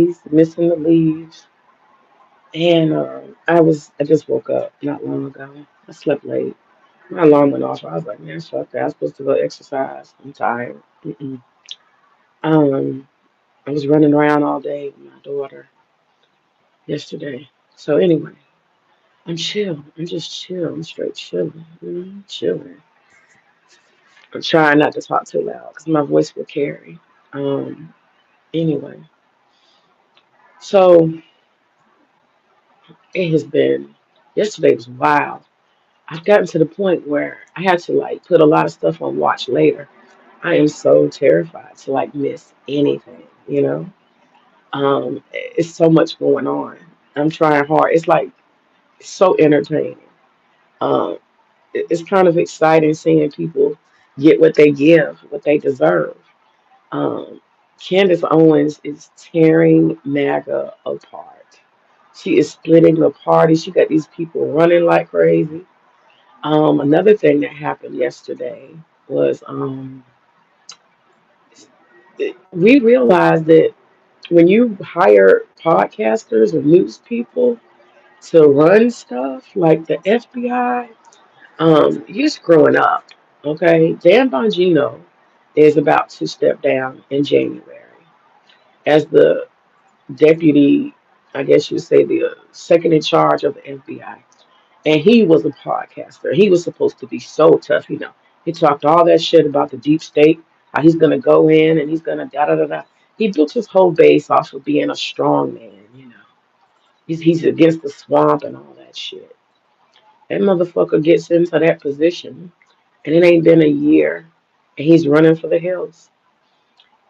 trees, missing the leaves. And I just woke up not long ago. I slept late. My alarm went off. I was like, man, fuck that. I was supposed to go exercise. I'm tired. Mm-mm. Um, I was running around all day with my daughter yesterday. So anyway, I'm chill. I'm just chill. I'm straight chilling. Chilling. I'm trying not to talk too loud because my voice will carry. Um, anyway, so it has been. Yesterday was wild. I've gotten to the point where I had to like put a lot of stuff on watch later. I am so terrified to like miss anything. It's so much going on. I'm trying hard. It's like so entertaining. Um, it's kind of exciting seeing people get what they give, what they deserve. Um, Candace Owens is tearing MAGA apart. She is splitting the party. She got these people running like crazy. Another thing that happened yesterday was we realized that when you hire podcasters or news people to run stuff like the FBI, you're screwing up. Okay, Dan Bongino is about to step down in January as the deputy, I guess you'd say the second in charge of the FBI. And he was a podcaster. He was supposed to be so tough. He talked all that shit about the deep state, how he's gonna go in and he's gonna da da da da. He built his whole base off of being a strong man. He's against the swamp and all that shit. That motherfucker gets into that position and it ain't been a year and he's running for the hills.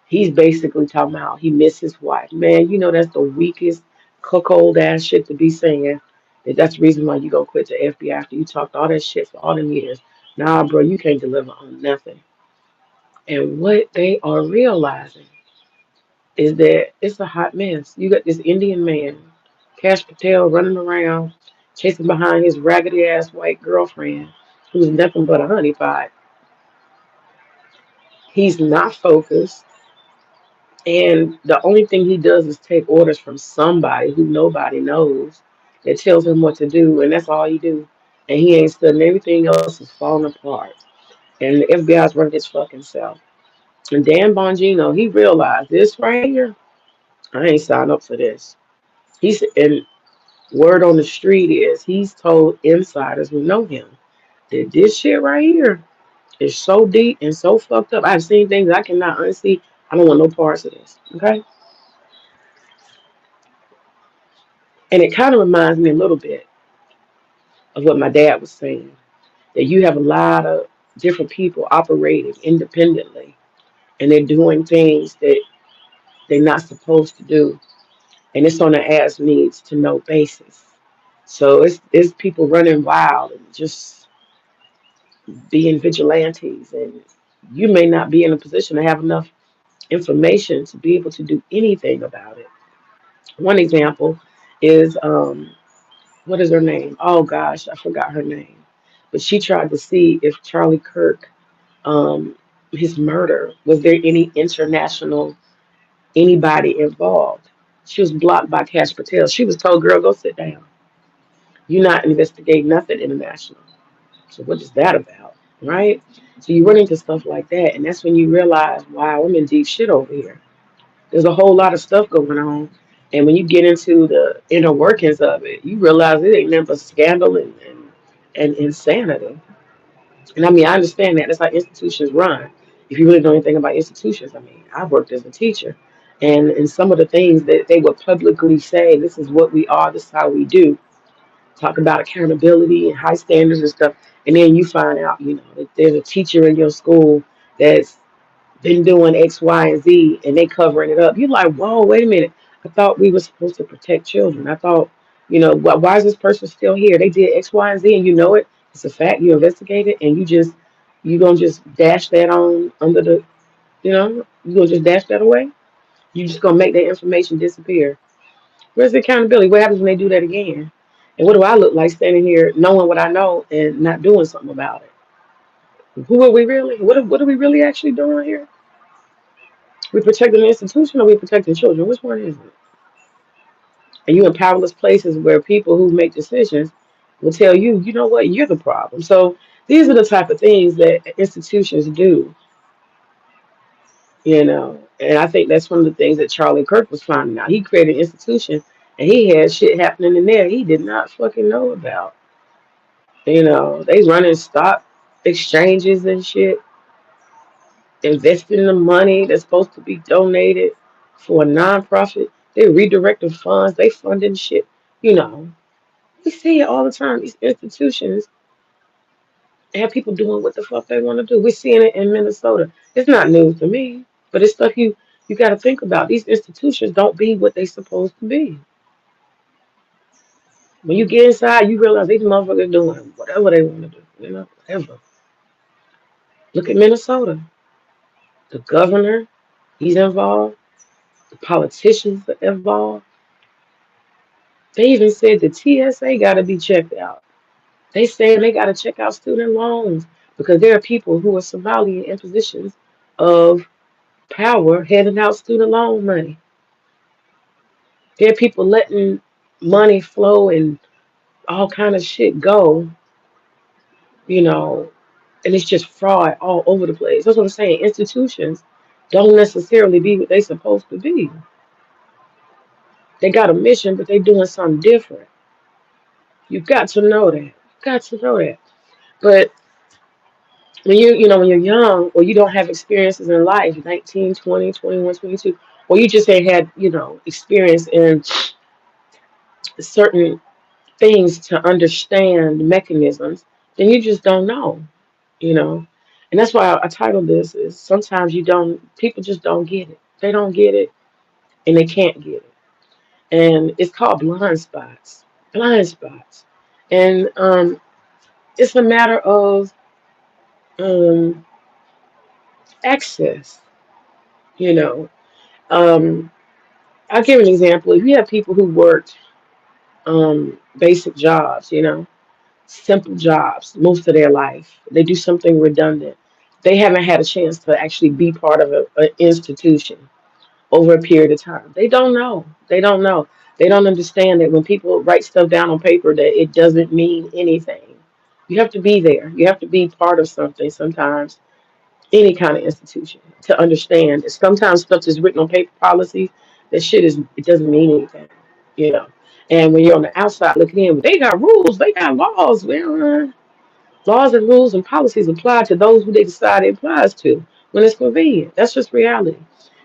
He's basically talking about he missed his wife. Man, that's the weakest cuckold ass shit to be saying. That's the reason why you gonna quit the FBI after you talked all that shit for all them years. Nah, bro, you can't deliver on nothing. And what they are realizing is that it's a hot mess. You got this Indian man, Cash Patel, running around, chasing behind his raggedy ass white girlfriend, who's nothing but a honeypot. He's not focused. And the only thing he does is take orders from somebody who nobody knows that tells him what to do, and that's all he do. And he ain't studying. Everything else is falling apart. And the FBI's running its fucking self. And Dan Bongino, he realized this right here. I ain't signed up for this. And word on the street is he's told insiders who know him that this shit right here is so deep and so fucked up. I've seen things I cannot unsee. I don't want no parts of this. Okay. And it kind of reminds me a little bit of what my dad was saying, that you have a lot of different people operating independently and they're doing things that they're not supposed to do. And it's on an as needs to know basis. So it's people running wild and just being vigilantes. And you may not be in a position to have enough information to be able to do anything about it. One example is what is her name? Oh gosh, I forgot her name. But she tried to see if Charlie Kirk, um, his murder, was there any international anybody involved? She was blocked by Cash Patel. She was told, "Girl, go sit down. You're not investigating nothing international." So what is that about, right? So you run into stuff like that, and that's when you realize, wow, I'm in deep shit over here. There's a whole lot of stuff going on. And when you get into the inner workings of it, you realize it ain't nothing but scandal and insanity. And I mean, I understand that. That's how institutions run. If you really know anything about institutions, I mean, I've worked as a teacher. And some of the things that they would publicly say, this is what we are, this is how we do, talk about accountability and high standards and stuff. And then you find out, that there's a teacher in your school that's been doing X, Y, and Z, and they covering it up. You're like, whoa, wait a minute. I thought we were supposed to protect children. I thought, why is this person still here? They did X, Y, and Z, and you know it. It's a fact. You investigated, and you gonna just dash that on under the, you gonna just dash that away. You just gonna make that information disappear. Where's the accountability? What happens when they do that again? And what do I look like standing here knowing what I know and not doing something about it? Who are we really? What are we really actually doing here? We protecting the institution or we protecting children? Which one is it? And you in powerless places where people who make decisions will tell you, you know what, you're the problem. So these are the type of things that institutions do, you know. And I think that's one of the things that Charlie Kirk was finding out. He created an institution and he had shit happening in there he did not fucking know about. You know, they running stock exchanges and shit, investing the money that's supposed to be donated for a nonprofit. They redirecting funds, they funding shit, you know. We see it all the time. These institutions have people doing what the fuck they want to do. We're seeing it in Minnesota. It's not news to me, but it's stuff you got to think about. These institutions don't be what they supposed to be. When you get inside, you realize these motherfuckers doing whatever they want to do. You know, whatever. Look at Minnesota. The governor, he's involved. The politicians are involved. They even said the TSA got to be checked out. They saying they got to check out student loans because there are people who are Somali in positions of power handing out student loan money. There are people letting money flow and all kind of shit go, you know, and it's just fraud all over the place. That's what I'm saying. Institutions don't necessarily be what they supposed to be. They got a mission, but they doing something different. You got to know that. You got to know that. But when when you're young or you don't have experiences in life, 19, 20, 21, 22, or you just ain't had, experience in certain things to understand mechanisms, then you just don't know, you know. And that's why I titled this is sometimes people just don't get it. They don't get it and they can't get it. And it's called blind spots. Blind spots. And it's a matter of um, access, you know. Um, I'll give an example. If you have people who worked basic jobs, simple jobs most of their life, they do something redundant. They haven't had a chance to actually be part of an institution over a period of time. They don't know. They don't know. They don't understand that when people write stuff down on paper, that it doesn't mean anything. You have to be there. You have to be part of something sometimes, any kind of institution, to understand that sometimes stuff that's written on paper policies, that shit it doesn't mean anything, you know. And when you're on the outside looking in, they got rules, they got laws. Well, laws and rules and policies apply to those who they decide it applies to when it's convenient. That's just reality.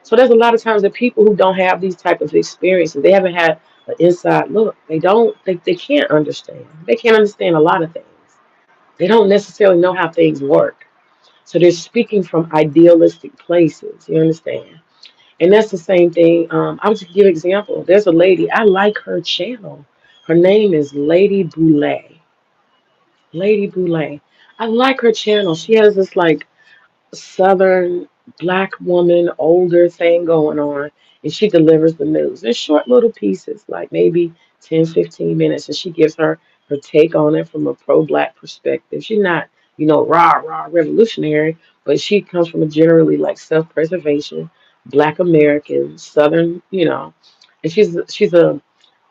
So there's a lot of times that people who don't have these type of experiences, they haven't had an inside look. They can't understand. They can't understand a lot of things. They don't necessarily know how things work. So they're speaking from idealistic places. You understand? And that's the same thing. I'll just give an example. There's a lady, I like her channel. Her name is Lady Boulay. Lady Boulay. I like her channel. She has this like southern black woman, older thing going on, and she delivers the news in short little pieces, like maybe 10, 15 minutes, and she gives her take on it from a pro-black perspective. She's not, rah revolutionary, but she comes from a generally like self-preservation, black American, southern, and she's a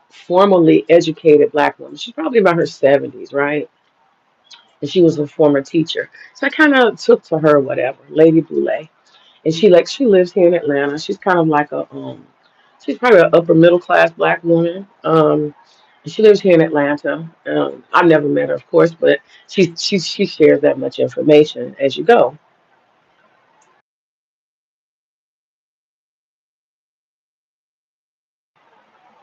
formally educated black woman. She's probably about her 70s, right? And she was a former teacher. So I kind of took to her, whatever, Lady Boulay. And she lives here in Atlanta. She's kind of like she's probably an upper middle class black woman. And she lives here in Atlanta. I've never met her, of course, but she shares that much information as you go.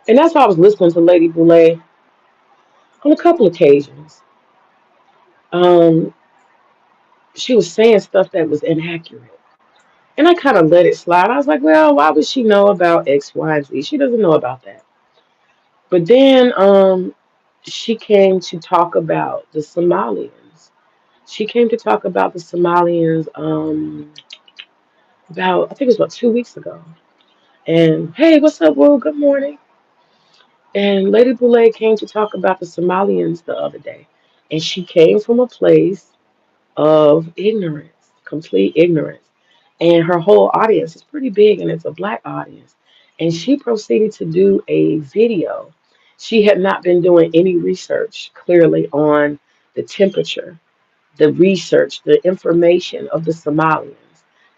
And that's why I was listening to Lady Boulay on a couple occasions. Um, she was saying stuff that was inaccurate. And I kind of let it slide. I was like, well, why would she know about X, Y, and Z? She doesn't know about that. But then she came to talk about the Somalians. She came to talk about the Somalians about, I think it was about 2 weeks ago. And hey, what's up, world? Good morning. And Lady Boulay came to talk about the Somalians the other day. And she came from a place of ignorance, complete ignorance. And her whole audience is pretty big and it's a black audience. And she proceeded to do a video. She had not been doing any research clearly on the temperature, the research, the information of the Somalians.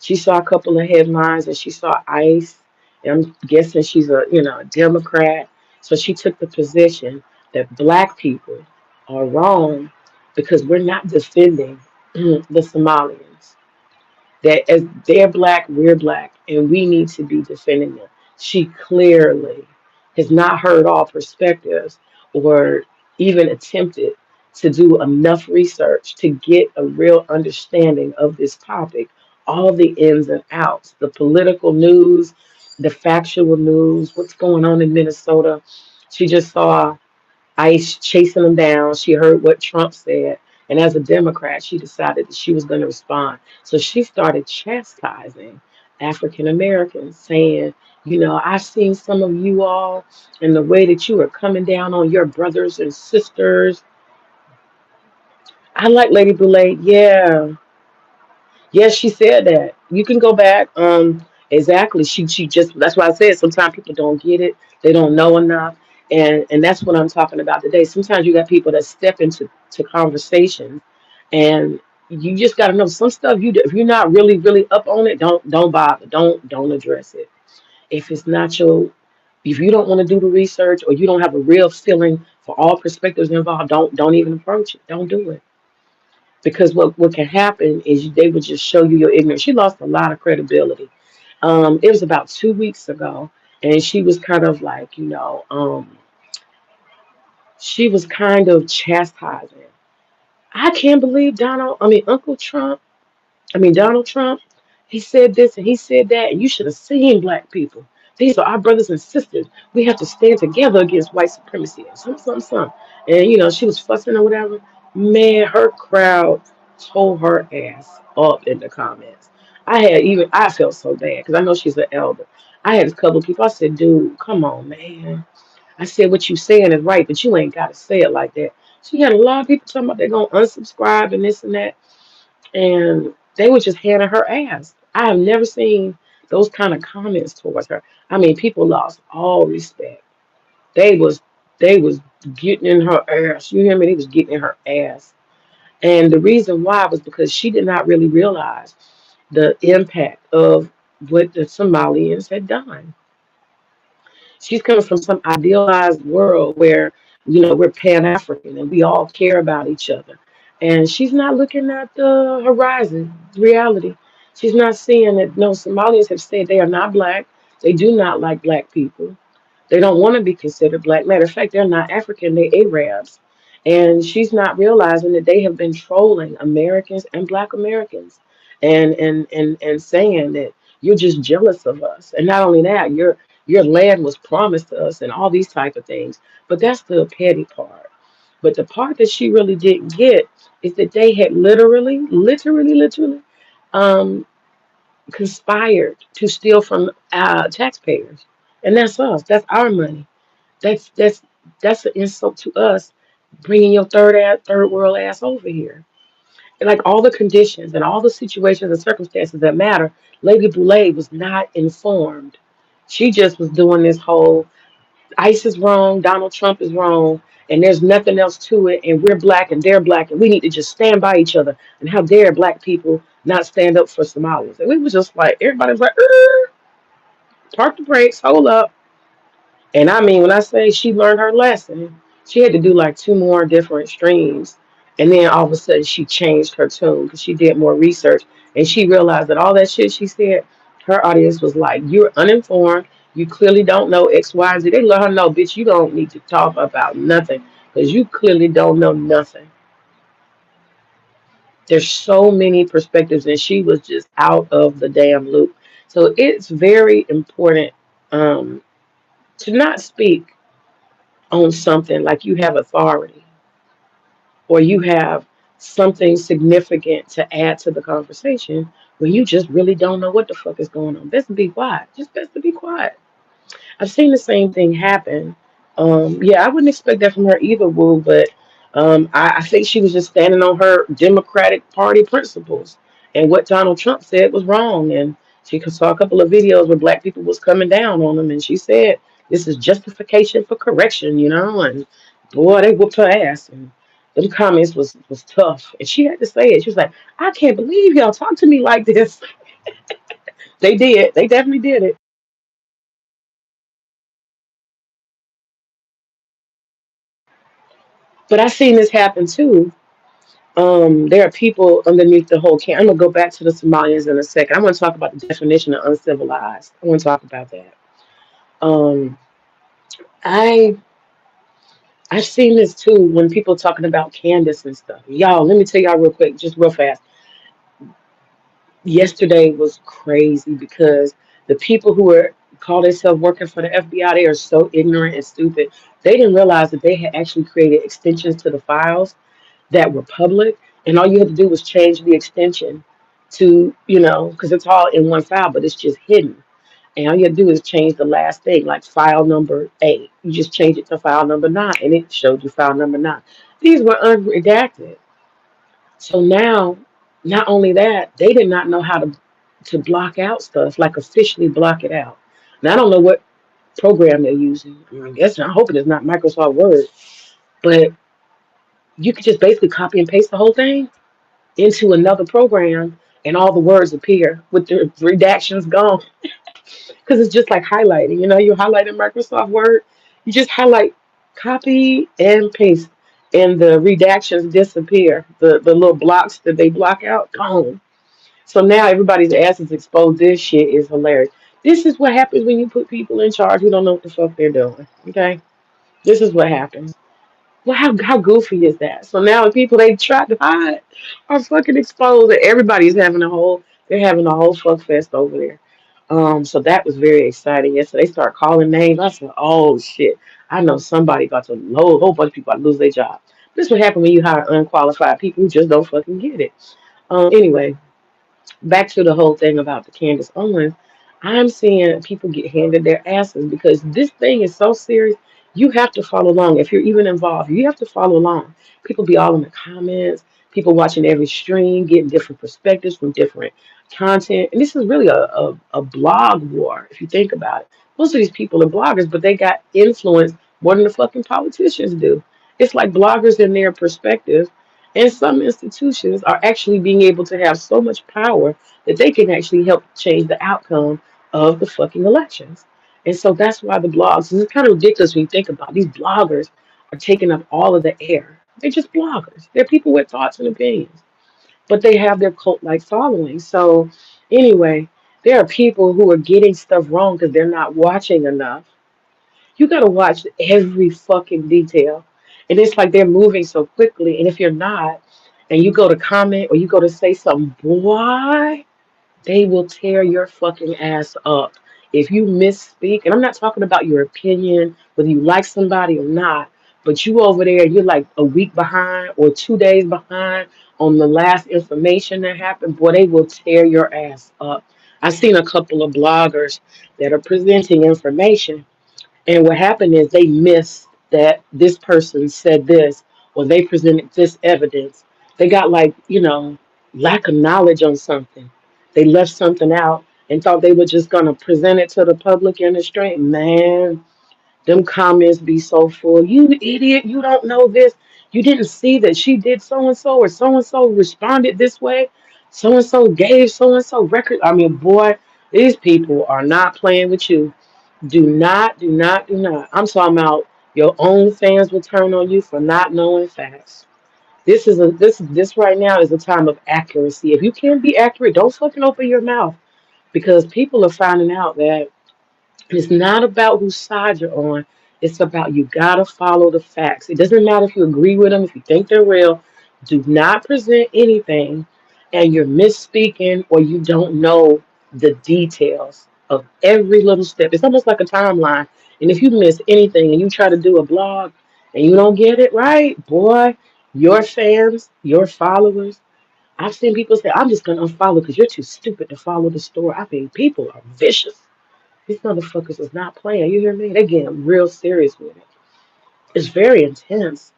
She saw a couple of headlines and she saw ICE, and I'm guessing she's a Democrat. So she took the position that black people are wrong because we're not defending the Somalians, that as they're black, we're black, and we need to be defending them. She clearly has not heard all perspectives or even attempted to do enough research to get a real understanding of this topic, all the ins and outs, the political news, the factual news, what's going on in Minnesota. She just saw ICE chasing them down. She heard what Trump said. And as a Democrat, she decided that she was going to respond. So she started chastising African Americans, saying, I've seen some of you all and the way that you are coming down on your brothers and sisters. I like Lady Boulay. Yeah. Yes, she said that. You can go back. Exactly. She just that's why I said sometimes people don't get it. They don't know enough. And that's what I'm talking about today. Sometimes you got people that step into conversations and you just gotta know some stuff if you're not really, really up on it, don't bother. Don't address it. If it's not your if you don't want to do the research or you don't have a real feeling for all perspectives involved, don't even approach it. Don't do it because what can happen is they would just show you your ignorance. She lost a lot of credibility. It was about 2 weeks ago, and she was kind of like, she was kind of chastising. I can't believe Uncle Trump. Donald Trump, he said this and he said that, and you should have seen black people. These are our brothers and sisters. We have to stand together against white supremacy. And some. And, she was fussing or whatever. Man, her crowd tore her ass up in the comments. I felt so bad because I know she's an elder. I had a couple of people, I said, dude, come on, man. I said, what you saying is right, but you ain't got to say it like that. She had a lot of people talking about they're going to unsubscribe and this and that, and they were just handing her ass. I have never seen those kind of comments towards her. People lost all respect. They was they was getting in her ass. You hear me? They was getting in her ass. And the reason why was because she did not really realize the impact of what the Somalians had done. She's coming from some idealized world where, we're Pan African and we all care about each other. And she's not looking at the horizon, reality. She's not seeing that no, Somalians have said they are not black. They do not like black people. They don't want to be considered black. Matter of fact, they're not African, they're Arabs. And she's not realizing that they have been trolling Americans and black Americans and saying that you're just jealous of us. And not only that, your land was promised to us and all these type of things. But that's the petty part. But the part that she really didn't get is that they had literally um, conspired to steal from taxpayers. And that's us. That's our money. That's that's that's an insult to us, bringing your third world ass over here. And like all the conditions and all the situations and circumstances that matter, Lady Boulay was not informed. She just was doing this whole ICE is wrong, Donald Trump is wrong, and there's nothing else to it, and we're black and they're black, and we need to just stand by each other. And how dare black people not stand up for Somalis? And we was just like, everybody was like, park the brakes, hold up. And when I say she learned her lesson, she had to do like two more different streams. And then all of a sudden she changed her tune because she did more research. And she realized that all that shit she said, her audience was like, you're uninformed. You clearly don't know X, Y, and Z. They let her know, bitch, you don't need to talk about nothing because you clearly don't know nothing. There's so many perspectives, and she was just out of the damn loop. So it's very important to not speak on something like you have authority or you have something significant to add to the conversation when you just really don't know what the fuck is going on. Best to be quiet. Just best to be quiet. I've seen the same thing happen. Yeah, I wouldn't expect that from her either, Woo, but I think she was just standing on her Democratic Party principles. And what Donald Trump said was wrong. And she saw a couple of videos where black people was coming down on them, and she said This is justification for correction, and boy, they whooped her ass. And them comments was tough. And she had to say it. She was like, I can't believe y'all talk to me like this. They did. They definitely did it. But I seen this happen too. There are people underneath the whole camp. I'm gonna go back to the Somalians in a second. I want to talk about the definition of uncivilized. I want to talk about that. Um, I I've seen this too when people talking about Candace and stuff. Y'all, let me tell y'all real quick, just real fast. Yesterday was crazy because the people who were call themselves working for the FBI, they are so ignorant and stupid. They didn't realize that they had actually created extensions to the files that were public, and all you had to do was change the extension to, because it's all in one file, but it's just hidden. And all you have to do is change the last thing, like file number 8. You just change it to file number 9, and it showed you file number 9. These were unredacted. So now, not only that, they did not know how to block out stuff, like officially block it out. Now I don't know what program they're using. I guess I'm hoping it's not Microsoft Word, but you could just basically copy and paste the whole thing into another program, and all the words appear with the redactions gone. Because it's just like highlighting. You highlight in Microsoft Word, you just highlight, copy, and paste, and the redactions disappear. The little blocks that they block out, gone. So now everybody's ass is exposed. This shit is hilarious. This is what happens when you put people in charge who don't know what the fuck they're doing. Okay? This is what happens. Well, how goofy is that? So now the people they tried to hide are fucking exposed, and everybody's having a whole fuck fest over there. So that was very exciting. Yesterday they start calling names. I said, oh shit, I know somebody about to load a whole bunch of people about to lose their job. This what happen when you hire unqualified people who just don't fucking get it. Anyway, back to the whole thing about the Candace Owens, I'm seeing people get handed their asses because this thing is so serious. You have to follow along. If you're even involved, you have to follow along. People be all in the comments, people watching every stream, getting different perspectives from different content. And this is really a blog war, if you think about it. Most of these people are bloggers, but they got influence more than the fucking politicians do. It's like bloggers in their perspective, and some institutions are actually being able to have so much power that they can actually help change the outcome of the fucking elections. And so that's why the blogs, it's kind of ridiculous when you think about it. These bloggers are taking up all of the air. They're just bloggers. They're people with thoughts and opinions, but they have their cult like following. So, anyway, there are people who are getting stuff wrong because they're not watching enough. You got to watch every fucking detail. And it's like they're moving so quickly. And if you're not, and you go to comment or you go to say something, boy, they will tear your fucking ass up. If you misspeak, and I'm not talking about your opinion, whether you like somebody or not, but you over there, you're like a week behind or 2 days behind on the last information that happened, boy, they will tear your ass up. I've seen a couple of bloggers that are presenting information, and what happened is they missed that this person said this or they presented this evidence. They got like, lack of knowledge on something. They left something out and thought they were just gonna present it to the public in the street. Man, them comments be so full. You idiot, you don't know this. You didn't see that she did so and so responded this way. So and so gave so and so record. I mean, boy, these people are not playing with you. Do not, do not, do not. I'm talking about your own fans will turn on you for not knowing facts. This right now is a time of accuracy. If you can't be accurate, don't fucking open your mouth because people are finding out that it's not about whose side you're on. It's about you gotta follow the facts. It doesn't matter if you agree with them, if you think they're real. Do not present anything and you're misspeaking or you don't know the details of every little step. It's almost like a timeline. And if you miss anything and you try to do a blog and you don't get it right, boy, your fans, your followers, I've seen people say, I'm just gonna unfollow because you're too stupid to follow the store. I mean, people are vicious. These motherfuckers is not playing. You hear me? They getting real serious with it. It's very intense.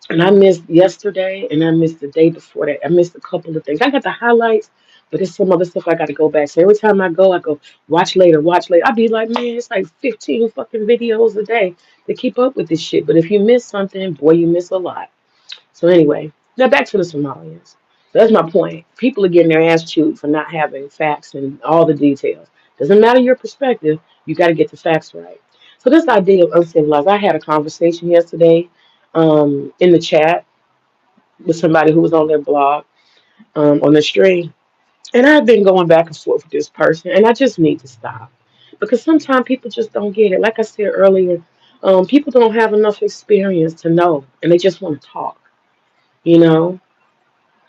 And I missed yesterday and I missed the day before that. I missed a couple of things. I got the highlights, But it's some other stuff I got to go back. So every time I go, watch later, watch later. I be like, man, it's like 15 fucking videos a day to keep up with this shit. But if you miss something, boy, you miss a lot. So anyway, now back to the Somalians. So that's my point. People are getting their ass chewed for not having facts and all the details. Doesn't matter your perspective, you got to get the facts right. So this idea of uncivilized, I had a conversation yesterday in the chat with somebody who was on their blog, on the stream. And I've been going back and forth with this person, and I just need to stop. Because sometimes people just don't get it. Like I said earlier, people don't have enough experience to know, and they just want to talk, you know?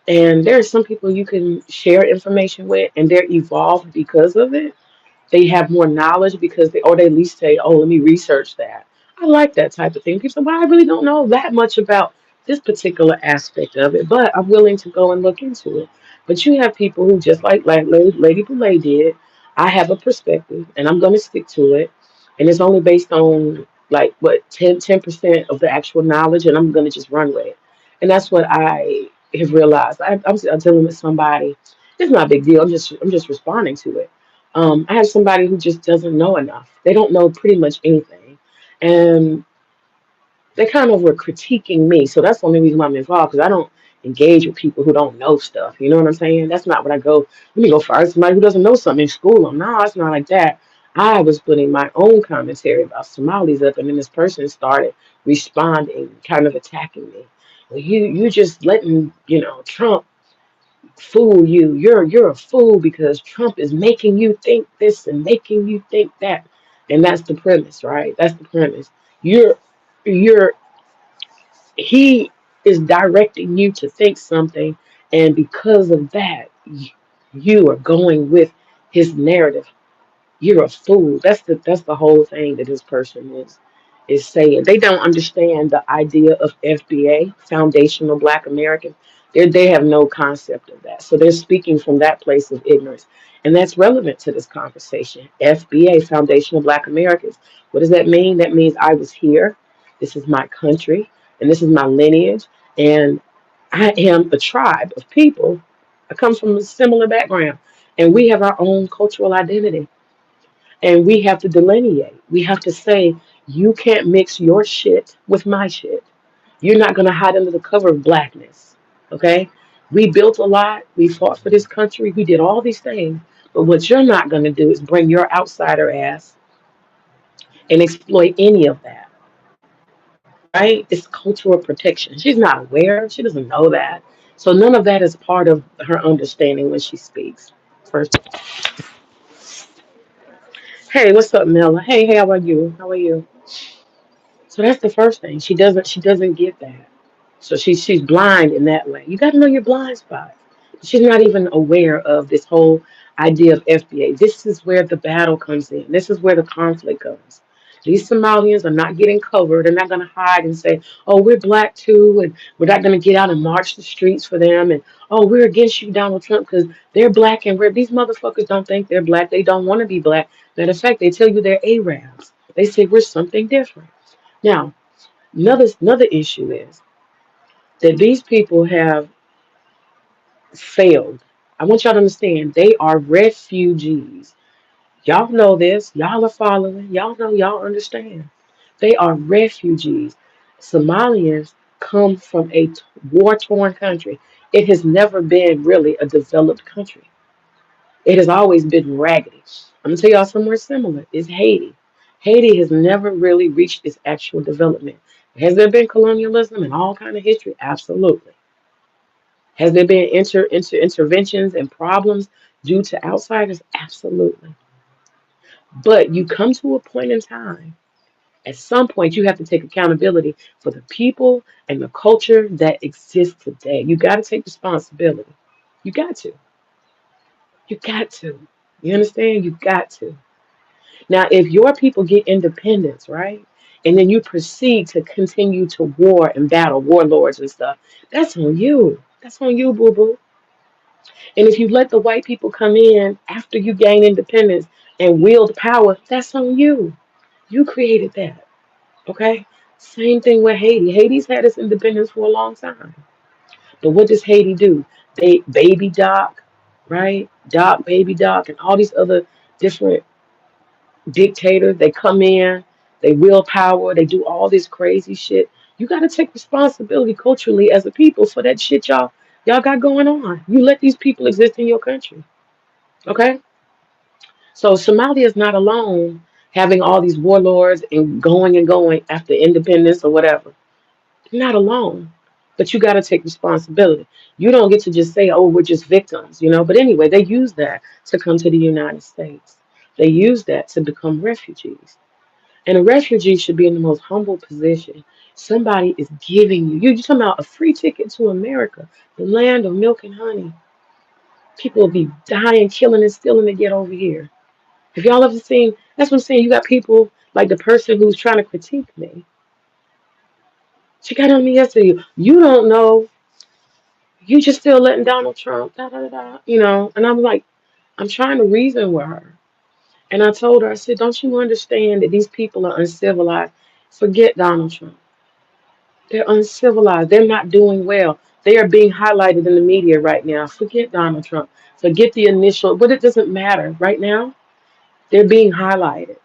And there are some people you can share information with, and they're evolved because of it. They have more knowledge because they, or they at least say, "Oh, let me research that." I like that type of thing. People say, "Well, I really don't know that much about this particular aspect of it, but I'm willing to go and look into it." But you have people who, just like Lady Boulay did, I have a perspective, and I'm going to stick to it, and it's only based on like what 10% of the actual knowledge, and I'm going to just run with it. And that's what I have realized. I'm dealing with somebody. It's not a big deal. I'm just responding to it. I have somebody who just doesn't know enough. They don't know pretty much anything. And they kind of were critiquing me. So that's the only reason why I'm involved, because I don't engage with people who don't know stuff. You know what I'm saying? That's not what I go. Let me go find somebody who doesn't know something in school them. No, it's not like that. I was putting my own commentary about Somalis up, and then this person started responding, kind of attacking me. Well, you just letting Trump fool you. You're a fool because Trump is making you think this and making you think that. And that's the premise, right? That's the premise. You're you're he is directing you to think something, and because of that, you are going with his narrative. You're a fool. That's the whole thing that this person is saying. They don't understand the idea of FBA, Foundational Black American. They have no concept of that. So they're speaking from that place of ignorance. And that's relevant to this conversation. FBA, Foundational Black Americans. What does that mean? That means I was here. This is my country, and this is my lineage. And I am a tribe of people. I come from a similar background. And we have our own cultural identity, and we have to delineate. We have to say, you can't mix your shit with my shit. You're not going to hide under the cover of blackness. Okay? We built a lot. We fought for this country. We did all these things. But what you're not going to do is bring your outsider ass and exploit any of that. Right? It's cultural protection. She's not aware. She doesn't know that. So none of that is part of her understanding when she speaks. First, hey, what's up, Mela? Hey, how are you? How are you? So that's the first thing. She doesn't get that. So she's blind in that way. You got to know your blind spot. She's not even aware of this whole idea of FBA. This is where the battle comes in. This is where the conflict comes. These Somalians are not getting covered. They're not going to hide and say, "Oh, we're black too," and we're not going to get out and march the streets for them. And "Oh, we're against you, Donald Trump, because they're black and we're." These motherfuckers don't think they're black. They don't want to be black. Matter of fact, they tell you they're Arabs. They say we're something different. Now, another issue is that these people have failed. I want y'all to understand they are refugees. Y'all know this. Y'all are following. Y'all know. Y'all understand. They are refugees. Somalians come from a war-torn country. It has never been really a developed country. It has always been raggedy. I'm gonna tell y'all somewhere similar. It's Haiti. Haiti has never really reached its actual development. Has there been colonialism and all kind of history? Absolutely. Has there been interventions and problems due to outsiders? Absolutely. But you come to a point in time, at some point, you have to take accountability for the people and the culture that exists today. You got to take responsibility. You got to. You got to. You understand? You got to. Now, if your people get independence, right, and then you proceed to continue to war and battle warlords and stuff, that's on you. That's on you, boo boo. And if you let the white people come in after you gain independence and wield power, that's on you. You created that. Okay? Same thing with Haiti. Haiti's had its independence for a long time. But what does Haiti do? They baby dock. right? Doc, Baby Doc, and all these other different dictators. They come in, they will power, they do all this crazy shit. You got to take responsibility culturally as a people for that shit y'all got going on. You let these people exist in your country, okay? So Somalia is not alone having all these warlords and going after independence or whatever. You're not alone. But you got to take responsibility. You don't get to just say, oh, we're just victims, you know. But anyway, they use that to come to the United States. They use that to become refugees. And a refugee should be in the most humble position. Somebody is giving you, you're talking about a free ticket to America, the land of milk and honey. People will be dying, killing, and stealing to get over here. Have y'all ever seen? That's what I'm saying. You got people like the person who's trying to critique me. She got on me yesterday. You don't know. You just still letting Donald Trump, da da da da. You know. And I'm like, I'm trying to reason with her. And I told her, I said, don't you understand that these people are uncivilized? Forget Donald Trump. They're uncivilized. They're not doing well. They are being highlighted in the media right now. Forget Donald Trump. Forget the initial, but it doesn't matter right now. They're being highlighted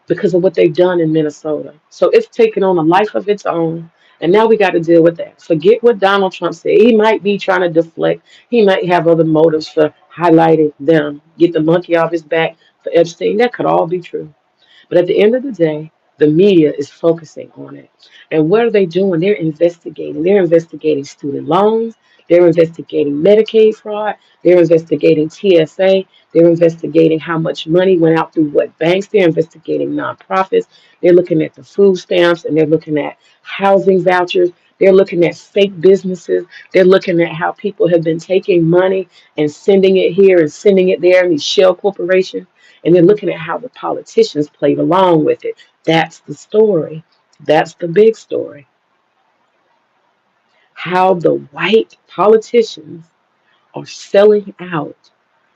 because of what they've done in Minnesota. So it's taken on a life of its own. And now we got to deal with that. Forget what Donald Trump said. He might be trying to deflect. He might have other motives for highlighting them. Get the monkey off his back for Epstein. That could all be true. But at the end of the day, the media is focusing on it. And what are they doing? They're investigating. They're investigating student loans. They're investigating Medicaid fraud. They're investigating TSA. They're investigating how much money went out through what banks. They're investigating nonprofits. They're looking at the food stamps and they're looking at housing vouchers. They're looking at fake businesses. They're looking at how people have been taking money and sending it here and sending it there in these shell corporations. And they're looking at how the politicians played along with it. That's the story. That's the big story. How the white politicians are selling out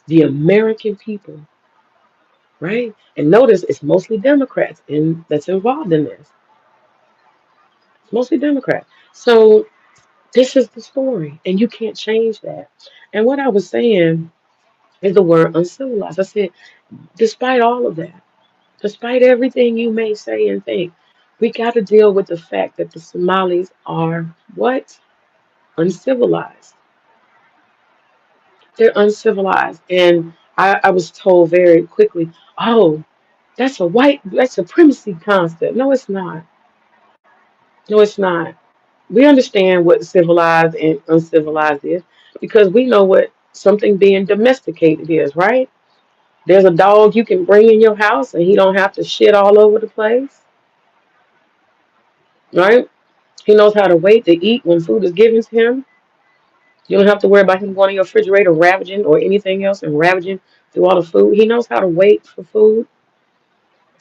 the American people, right? And notice it's mostly Democrats that's involved in this. It's mostly Democrats. So this is the story, and you can't change that. And what I was saying is the word uncivilized. I said, despite all of that, despite everything you may say and think, we got to deal with the fact that the Somalis are what? Uncivilized. They're uncivilized. And I was told very quickly, oh, that's a white supremacy concept. No, it's not. No, it's not. We understand what civilized and uncivilized is because we know what something being domesticated is, right? There's a dog you can bring in your house and he don't have to shit all over the place, right? He knows how to wait to eat when food is given to him. You don't have to worry about him going in your refrigerator ravaging or anything else and ravaging through all the food. He knows how to wait for food.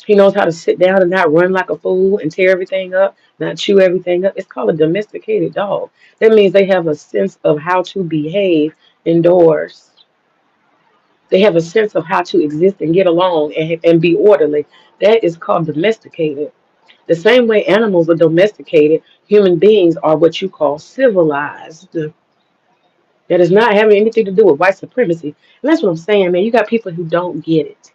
He knows how to sit down and not run like a fool and tear everything up, not chew everything up. It's called a domesticated dog. That means they have a sense of how to behave indoors. They have a sense of how to exist and get along and be orderly. That is called domesticated. The same way animals are domesticated, human beings are what you call civilized. That is not having anything to do with white supremacy. And that's what I'm saying, man. You got people who don't get it.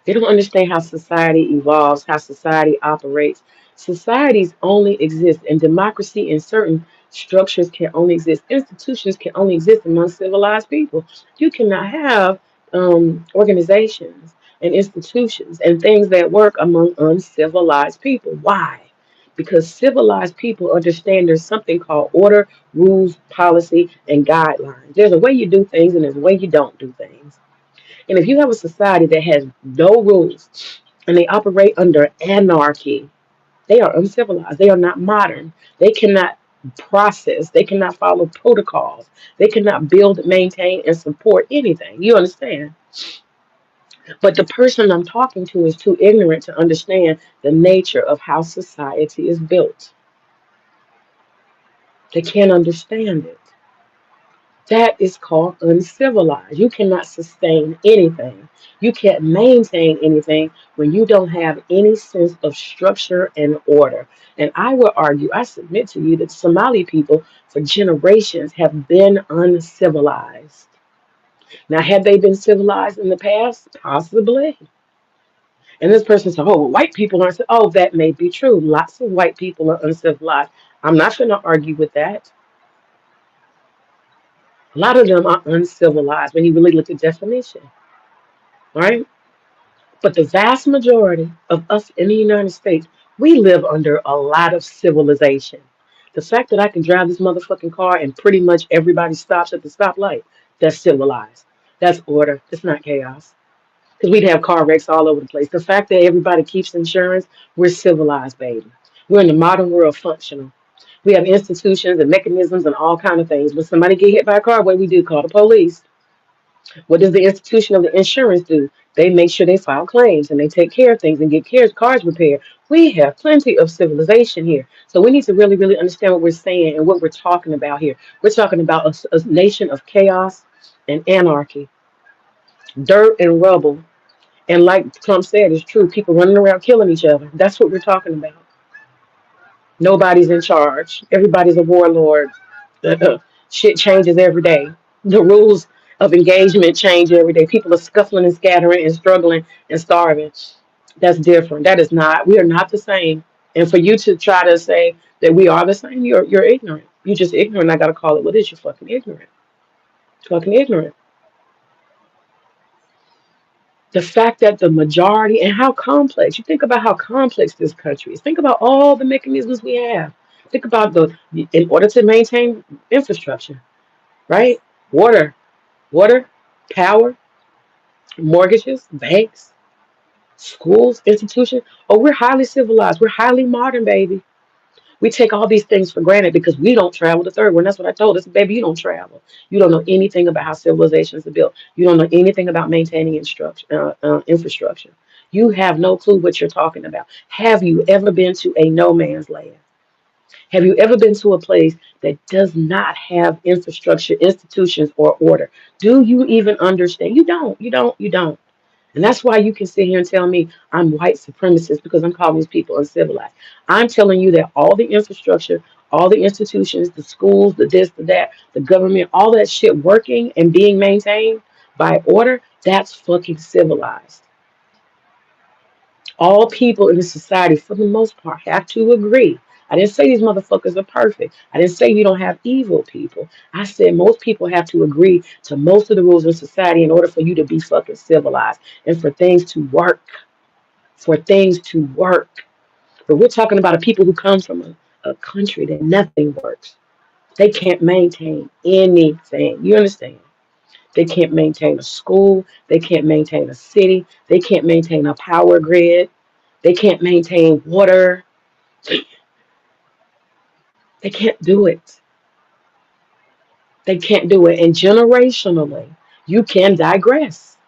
They don't understand how society evolves, how society operates. Societies only exist, and democracy and certain structures can only exist. Institutions can only exist among civilized people. You cannot have organizations and institutions and things that work among uncivilized people. Why? Because civilized people understand there's something called order, rules, policy, and guidelines. There's a way you do things, and there's a way you don't do things. And if you have a society that has no rules and they operate under anarchy, they are uncivilized. They are not modern. They cannot process. They cannot follow protocols. They cannot build, maintain, and support anything. You understand? But the person I'm talking to is too ignorant to understand the nature of how society is built. They can't understand it. That is called uncivilized. You cannot sustain anything. You can't maintain anything when you don't have any sense of structure and order. And I will argue, I submit to you that Somali people for generations have been uncivilized. Now, had they been civilized in the past? Possibly. And this person said, oh, well, white people aren't. Oh, that may be true. Lots of white people are uncivilized. I'm not going to argue with that. A lot of them are uncivilized when you really look at definition, right? But the vast majority of us in the United States, we live under a lot of civilization. The fact that I can drive this motherfucking car and pretty much everybody stops at the stoplight, that's civilized. That's order. It's not chaos. Because we'd have car wrecks all over the place. The fact that everybody keeps insurance, we're civilized, baby. We're in the modern world functional. We have institutions and mechanisms and all kind of things. When somebody get hit by a car, what do we do? Call the police. What does the institution of the insurance do? They make sure they file claims and they take care of things and get cars repaired. We have plenty of civilization here. So we need to really, really understand what we're saying and what we're talking about here. We're talking about a nation of chaos and anarchy, dirt and rubble. And like Trump said, it's true. People running around killing each other. That's what we're talking about. Nobody's in charge. Everybody's a warlord. Shit changes every day. The rules of engagement change every day. People are scuffling and scattering and struggling and starving. That's different. That is not. We are not the same. And for you to try to say that we are the same, you're ignorant. You're just ignorant. I gotta call it what is. You're fucking ignorant. Fucking ignorant. The fact that the majority and how complex. You think about how complex this country is. Think about all the mechanisms we have. Think about in order to maintain infrastructure, right? Water, water, power, mortgages, banks, schools, institutions. Oh, we're highly civilized. We're highly modern, baby. We take all these things for granted because we don't travel the third world. That's what I told us, baby. You don't travel. You don't know anything about how civilizations are built. You don't know anything about maintaining infrastructure. You have no clue what you're talking about. Have you ever been to a no man's land? Have you ever been to a place that does not have infrastructure, institutions, or order? Do you even understand? You don't. You don't. You don't. And that's why you can sit here and tell me I'm white supremacist because I'm calling these people uncivilized. I'm telling you that all the infrastructure, all the institutions, the schools, the this, the that, the government, all that shit working and being maintained by order, that's fucking civilized. All people in the society, for the most part, have to agree. I didn't say these motherfuckers are perfect. I didn't say you don't have evil people. I said most people have to agree to most of the rules of society in order for you to be fucking civilized and for things to work. For things to work. But we're talking about a people who come from a country that nothing works. They can't maintain anything. You understand? They can't maintain a school. They can't maintain a city. They can't maintain a power grid. They can't maintain water. They can't do it. They can't do it. And generationally, you can digress.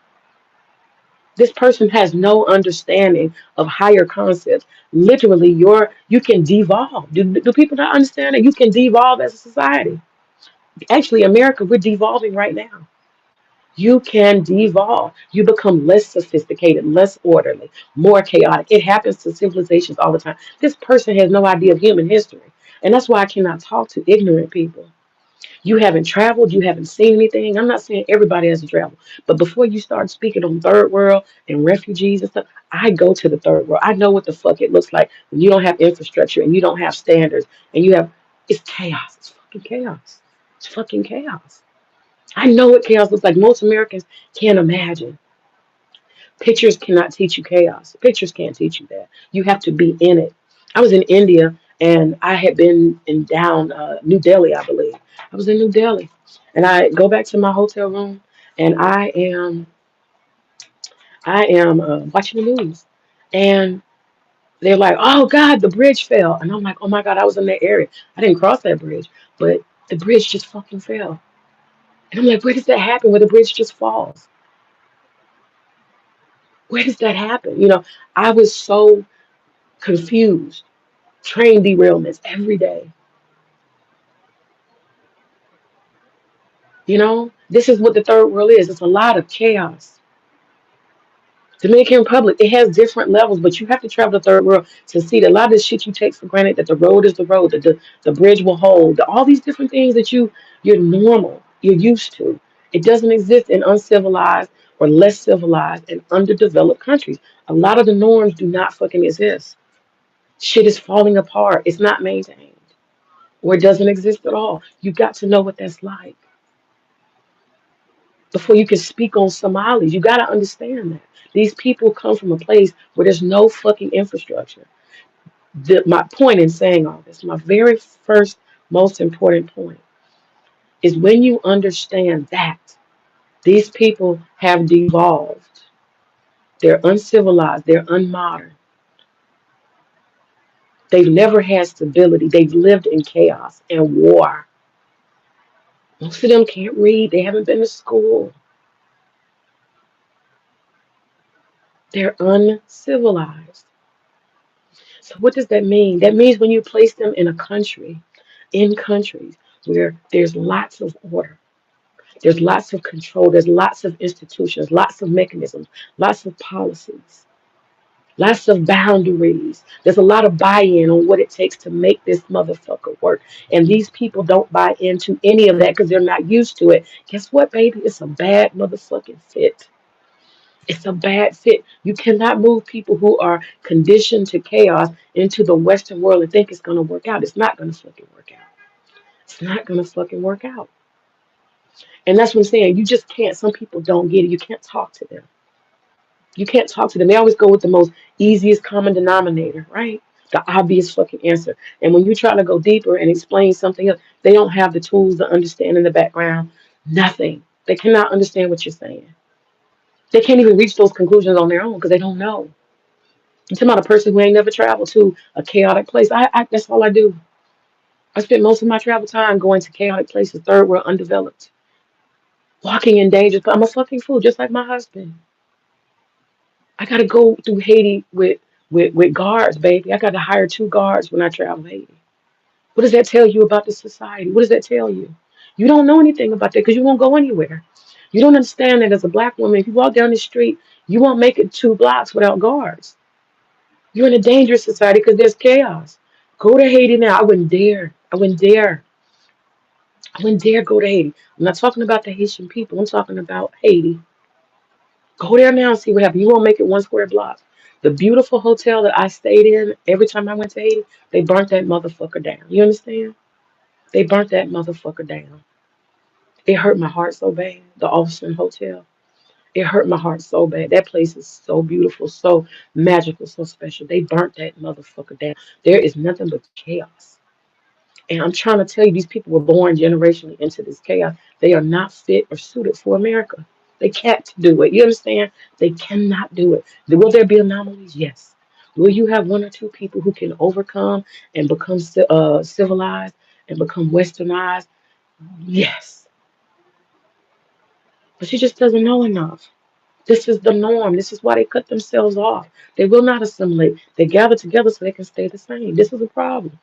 This person has no understanding of higher concepts. Literally, you can devolve. Do people not understand that you can devolve as a society? Actually, America, we're devolving right now. You can devolve. You become less sophisticated, less orderly, more chaotic. It happens to civilizations all the time. This person has no idea of human history. And that's why I cannot talk to ignorant people. You haven't traveled, you haven't seen anything. I'm not saying everybody has to travel, but before you start speaking on third world and refugees and stuff, I go to the third world. I know what the fuck it looks like when you don't have infrastructure and you don't have standards and you have it's chaos. It's fucking chaos. It's fucking chaos. I know what chaos looks like. Most Americans can't imagine. Pictures cannot teach you chaos. Pictures can't teach you that. You have to be in it. I was in India and I had been in down New Delhi, I believe. I was in New Delhi, and I go back to my hotel room, and I am watching the news, and they're like, "Oh God, the bridge fell," and I'm like, "Oh my God, I was in that area. I didn't cross that bridge, but the bridge just fucking fell." And I'm like, "Where does that happen? Where the bridge just falls? Where does that happen?" I was so confused. Train derailments every day. This is what the third world is. It's a lot of chaos. Dominican Republic, it has different levels, but you have to travel the third world to see that a lot of this shit you take for granted, that the road is the road, that the bridge will hold, all these different things that you're normal, you're used to. It doesn't exist in uncivilized or less civilized and underdeveloped countries. A lot of the norms do not fucking exist. Shit is falling apart. It's not maintained. Or it doesn't exist at all. You got to know what that's like before you can speak on Somalis. You got to understand that. These people come from a place where there's no fucking infrastructure. My point in saying all this, my very first most important point, is when you understand that these people have devolved, they're uncivilized, they're unmodern, they've never had stability, they've lived in chaos and war. Most of them can't read, they haven't been to school, they're uncivilized. So what does that mean? That means when you place them in a country, in countries where there's lots of order, there's lots of control, there's lots of institutions, lots of mechanisms, lots of policies, lots of boundaries. There's a lot of buy-in on what it takes to make this motherfucker work. And these people don't buy into any of that because they're not used to it. Guess what, baby? It's a bad motherfucking fit. It's a bad fit. You cannot move people who are conditioned to chaos into the Western world and think it's going to work out. It's not going to fucking work out. It's not going to fucking work out. And that's what I'm saying. You just can't. Some people don't get it. You can't talk to them. You can't talk to them. They always go with the most easiest common denominator, right? The obvious fucking answer. And when you try to go deeper and explain something else, they don't have the tools to understand in the background. Nothing. They cannot understand what you're saying. They can't even reach those conclusions on their own because they don't know. I'm talking about a person who ain't never traveled to a chaotic place. That's all I do. I spent most of my travel time going to chaotic places, third world, undeveloped, walking in danger. I'm a fucking fool, just like my husband. I gotta go through Haiti with guards, baby. I gotta hire 2 guards when I travel Haiti. What does that tell you about the society? What does that tell you? You don't know anything about that because you won't go anywhere. You don't understand that as a black woman, if you walk down the street, you won't make it 2 blocks without guards. You're in a dangerous society because there's chaos. Go to Haiti now. I wouldn't dare. I wouldn't dare. I wouldn't dare go to Haiti. I'm not talking about the Haitian people. I'm talking about Haiti. Go there now and see what happens. You won't make it 1 square block. The beautiful hotel that I stayed in every time I went to Haiti, they burnt that motherfucker down. You understand? They burnt that motherfucker down. It hurt my heart so bad. The Austin Hotel. It hurt my heart so bad. That place is so beautiful, so magical, so special. They burnt that motherfucker down. There is nothing but chaos. And I'm trying to tell you, these people were born generationally into this chaos. They are not fit or suited for America. They can't do it. You understand? They cannot do it. Will there be anomalies? Yes. Will you have 1 or 2 people who can overcome and become civilized and become westernized? Yes. But she just doesn't know enough. This is the norm. This is why they cut themselves off. They will not assimilate. They gather together so they can stay the same. This is a problem.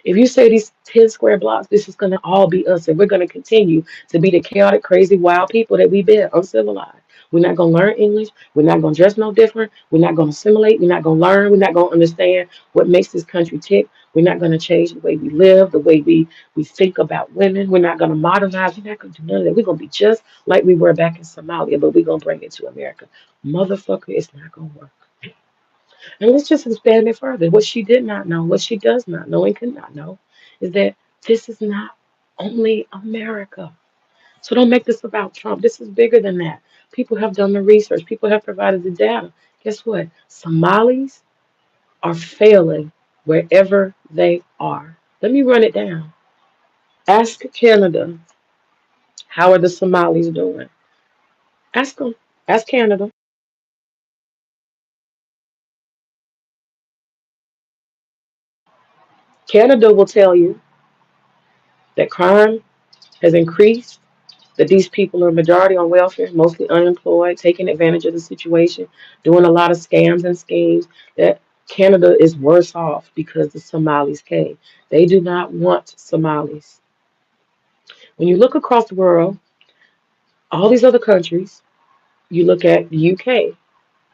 If you say these 10 square blocks, this is going to all be us, and we're going to continue to be the chaotic, crazy, wild people that we've been, uncivilized. We're not going to learn English. We're not going to dress no different. We're not going to assimilate. We're not going to learn. We're not going to understand what makes this country tick. We're not going to change the way we live, the way we think about women. We're not going to modernize. We're not going to do none of that. We're going to be just like we were back in Somalia, but we're going to bring it to America. Motherfucker, it's not going to work. And let's just expand it further. What she did not know, what she does not know and cannot know, is that this is not only America. So don't make this about Trump. This is bigger than that. People have done the research, people have provided the data. Guess what? Somalis are failing wherever they are. Let me run it down. Ask Canada, how are the Somalis doing? Ask them. Ask Canada. Canada will tell you that crime has increased, that these people are majority on welfare, mostly unemployed, taking advantage of the situation, doing a lot of scams and schemes, that Canada is worse off because the Somalis came. They do not want Somalis. When you look across the world, all these other countries, you look at the UK,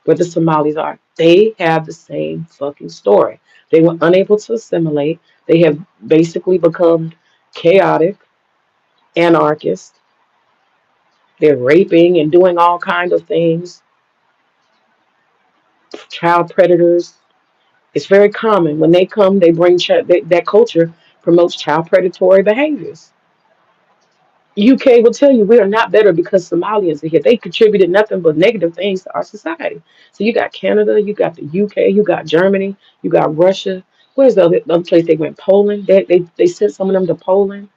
where the Somalis are, they have the same fucking story. They were unable to assimilate. They have basically become chaotic, anarchists, They're raping and doing all kinds of things, child predators. It's very common. When they come, they bring that culture promotes child predatory behaviors. UK will tell you we are not better because Somalians are here. They contributed nothing but negative things to our society. So you got Canada, you got the UK, you got Germany, you got Russia. Where's the other place they went? Poland. They sent some of them to Poland.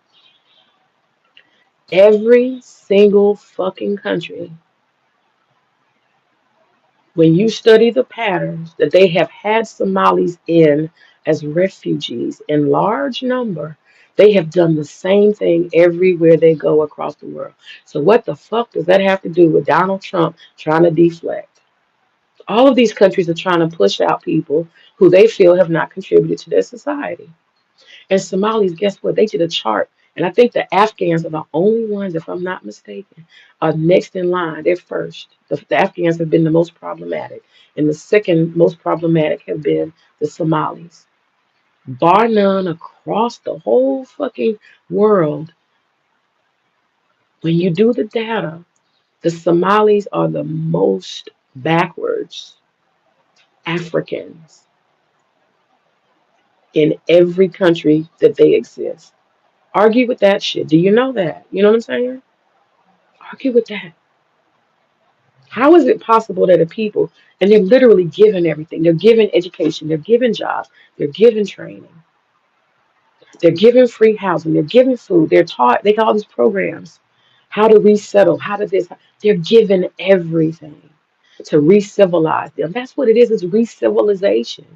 Every single fucking country, when you study the patterns that they have had Somalis in as refugees in large number, they have done the same thing everywhere they go across the world. So what the fuck does that have to do with Donald Trump trying to deflect? All of these countries are trying to push out people who they feel have not contributed to their society. And Somalis, guess what? They did a chart. And I think the Afghans are the only ones, if I'm not mistaken, are next in line. They're first. The Afghans have been the most problematic. And the second most problematic have been the Somalis. Bar none across the whole fucking world, when you do the data, the Somalis are the most backwards Africans in every country that they exist. Argue with that shit. Do you know that? You know what I'm saying? Argue with that. How is it possible that a people, and they're literally given everything, they're given education, they're given jobs, they're given training, they're given free housing, they're given food, they're taught, they got all these programs, how to resettle, how to this, they're given everything to re-civilize them. That's what it is, it's re-civilization.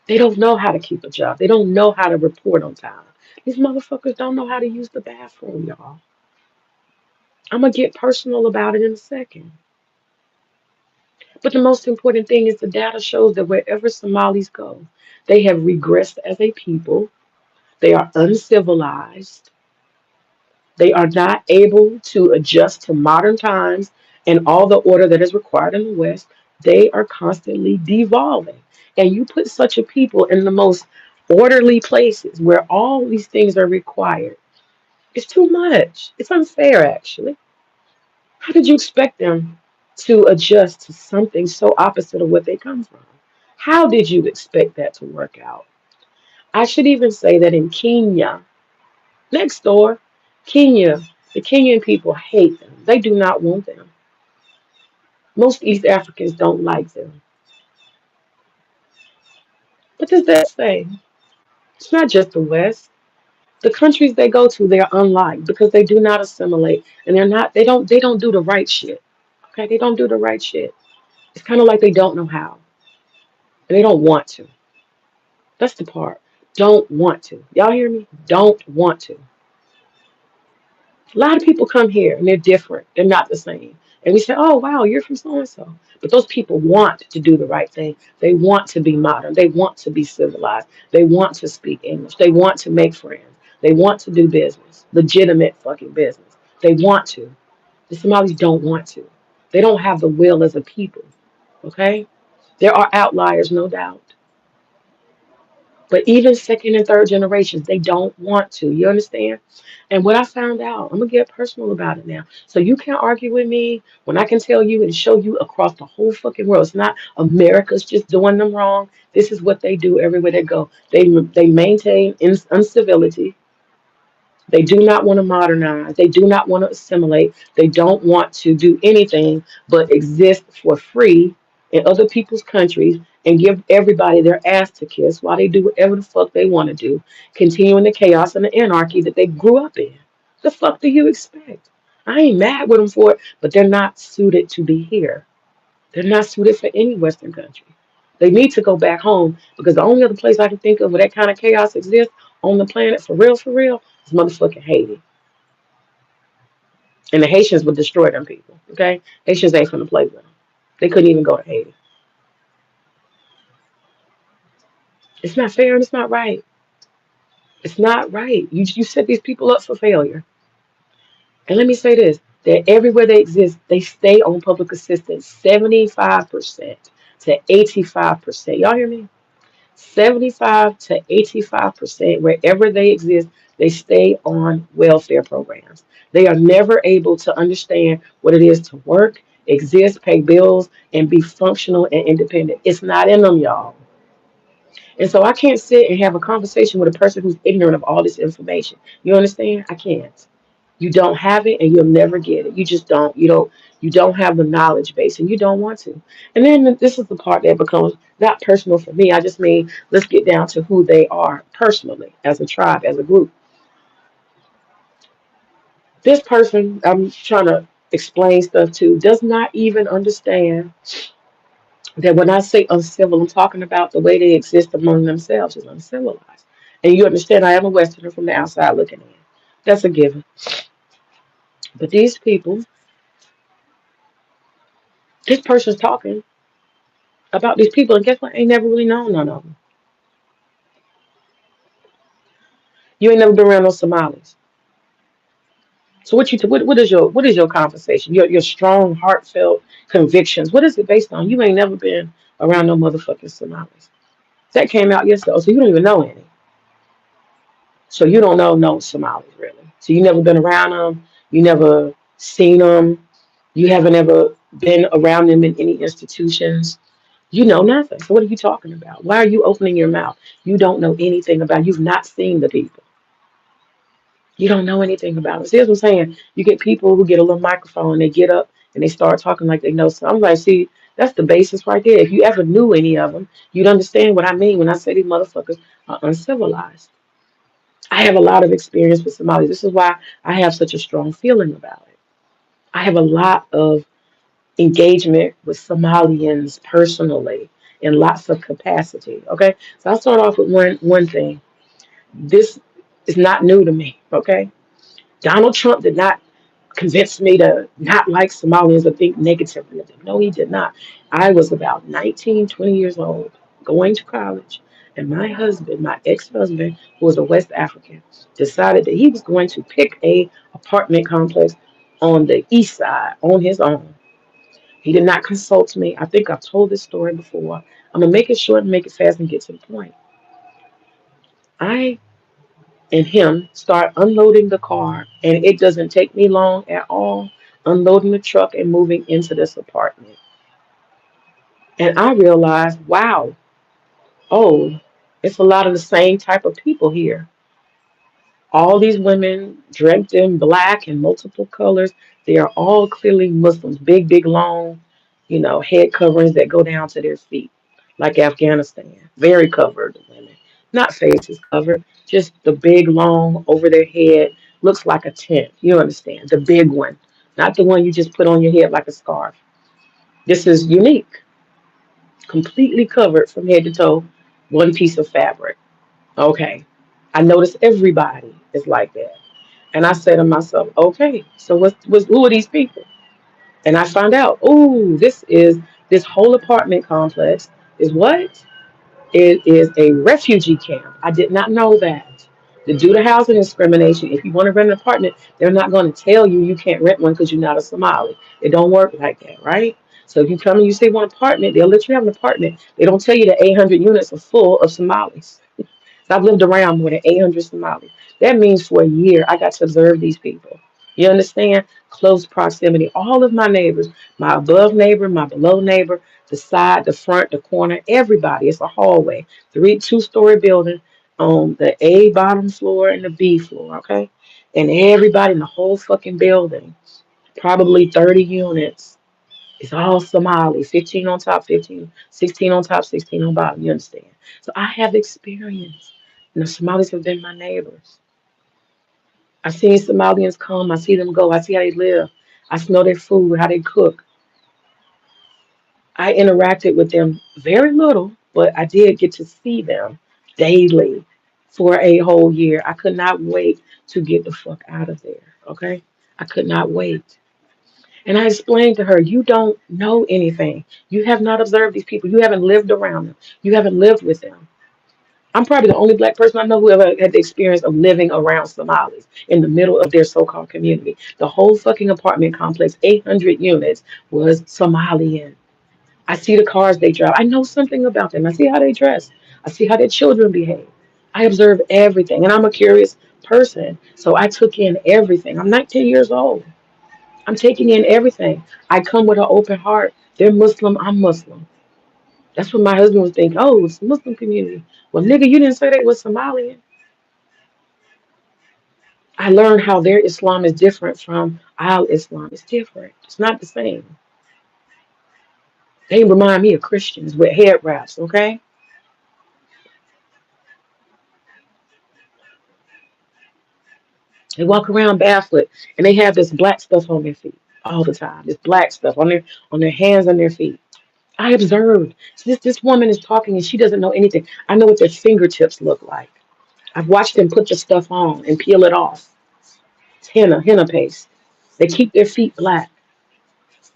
They don't know how to keep a job. They don't know how to report on time. These motherfuckers don't know how to use the bathroom, y'all. I'm gonna get personal about it in a second. But the most important thing is the data shows that wherever Somalis go, they have regressed as a people. They are uncivilized. They are not able to adjust to modern times and all the order that is required in the West. They are constantly devolving. And you put such a people in the most orderly places where all these things are required. It's too much. It's unfair, actually. How did you expect them to adjust to something so opposite of what they come from? How did you expect that to work out? I should even say that in Kenya, next door, Kenya, the Kenyan people hate them. They do not want them. Most East Africans don't like them. What does that say? It's not just the West. The countries they go to, they're unliked because they do not assimilate and they don't do the right shit. Okay, they don't do the right shit. It's kind of like they don't know how. And they don't want to. That's the part. Don't want to. Y'all hear me? Don't want to. A lot of people come here and they're different. They're not the same. And we say, oh, wow, you're from so and so. But those people want to do the right thing. They want to be modern. They want to be civilized. They want to speak English. They want to make friends. They want to do business, legitimate fucking business. They want to. The Somalis don't want to. They don't have the will as a people. Okay? There are outliers, no doubt. But even second and third generations, they don't want to. You understand? And what I found out, I'm gonna get personal about it now. So you can't argue with me when I can tell you and show you across the whole fucking world. It's not America's just doing them wrong. This is what they do everywhere they go. They maintain incivility. They do not want to modernize. They do not want to assimilate. They don't want to do anything but exist for free in other people's countries and give everybody their ass to kiss while they do whatever the fuck they want to do, continuing the chaos and the anarchy that they grew up in. The fuck do you expect? I ain't mad with them for it, but they're not suited to be here. They're not suited for any Western country. They need to go back home because the only other place I can think of where that kind of chaos exists on the planet, for real, is motherfucking Haiti. And the Haitians would destroy them people. Okay? Haitians ain't finna play with them. They couldn't even go to Haiti. It's not fair and it's not right. It's not right. You set these people up for failure. And let me say this, that everywhere they exist, they stay on public assistance 75% to 85%. Y'all hear me? 75 to 85% wherever they exist, They stay on welfare programs. They are never able to understand what it is to work, exist, pay bills, and be functional and independent. It's not in them, y'all. And so I can't sit and have a conversation with a person who's ignorant of all this information. You understand? I can't. You don't have it and you'll never get it. You just don't. You don't have the knowledge base and you don't want to. And then this is the part that becomes not personal for me. I just mean let's get down to who they are personally, as a tribe, as a group. This person I'm trying to explain stuff to does not even understand that when I say uncivil, I'm talking about the way they exist among themselves is uncivilized. And you understand I am a Westerner from the outside looking in. That's a given. But these people, this person's talking about these people, and guess what? Ain't never really known none of them. You ain't never been around no Somalis. So what is your conversation? Your strong, heartfelt convictions. What is it based on? You ain't never been around no motherfucking Somalis. That came out yesterday, so you don't even know any. So you don't know no Somalis really. So you never been around them. You never seen them. You haven't ever been around them in any institutions. You know nothing. So what are you talking about? Why are you opening your mouth? You don't know anything about. You've not seen the people. You don't know anything about them. See what I'm saying? You get people who get a little microphone, they get up and they start talking like they know something. I'm like, see, that's the basis right there. If you ever knew any of them, you'd understand what I mean when I say these motherfuckers are uncivilized. I have a lot of experience with Somalis. This is why I have such a strong feeling about it. I have a lot of engagement with Somalians personally in lots of capacity. Okay, so I'll start off with one thing. This is not new to me. Okay, Donald Trump did not convince me to not like Somalians or think negatively of them. No, he did not. I was about 19, 20 years old, going to college, and my husband, my ex-husband, who was a West African, decided that he was going to pick a apartment complex on the east side on his own. He did not consult me. I think I've told this story before. I'm gonna make it short and make it fast and get to the point. I and him start unloading the car, and it doesn't take me long at all. Unloading the truck and moving into this apartment. And I realized, wow, oh, it's a lot of the same type of people here. All these women draped in black and multiple colors. They are all clearly Muslims, big, big, long, head coverings that go down to their feet, like Afghanistan. Very covered women, not faces covered, just the big, long over their head. Looks like a tent. You understand? The big one, not the one you just put on your head like a scarf. This is unique, completely covered from head to toe, one piece of fabric. Okay. I notice everybody is like that. And I say to myself, okay, so who are these people? And I find out, oh, this whole apartment complex is what? It is a refugee camp. I did not know that. Due to housing discrimination, if you want to rent an apartment, they're not going to tell you you can't rent one because you're not a Somali. It don't work like that, right? So if you come and you say one apartment, they'll let you have an apartment. They don't tell you that 800 units are full of Somalis. So I've lived around more than 800 Somalis. That means for a year, I got to observe these people. You understand? Close proximity. All of my neighbors, my above neighbor, my below neighbor, the side, the front, the corner, everybody. It's a hallway. Two-story building on the A bottom floor and the B floor, okay? And everybody in the whole fucking building, probably 30 units. It's all Somali, 15 on top, 15, 16 on top, 16 on bottom. You understand? So I have experience. And the Somalis have been my neighbors. I've seen Somalians come, I see them go, I see how they live. I smell their food, how they cook. I interacted with them very little, but I did get to see them daily for a whole year. I could not wait to get the fuck out of there. Okay? I could not wait. And I explained to her, you don't know anything. You have not observed these people. You haven't lived around them. You haven't lived with them. I'm probably the only black person I know who ever had the experience of living around Somalis in the middle of their so-called community. The whole fucking apartment complex, 800 units, was Somalian. I see the cars they drive. I know something about them. I see how they dress. I see how their children behave. I observe everything. And I'm a curious person. So I took in everything. I'm 19 years old. I'm taking in everything. I come with an open heart. They're Muslim, I'm Muslim. That's what my husband was thinking. Oh, it's the Muslim community. Well, nigga, you didn't say they was Somalian. I learned how their Islam is different from our Islam. It's different. It's not the same. They remind me of Christians with head wraps, okay? They walk around barefoot and they have this black stuff on their feet all the time. This black stuff on their hands and their feet. I observed. So this woman is talking and she doesn't know anything. I know what their fingertips look like. I've watched them put the stuff on and peel it off. It's henna paste. They keep their feet black.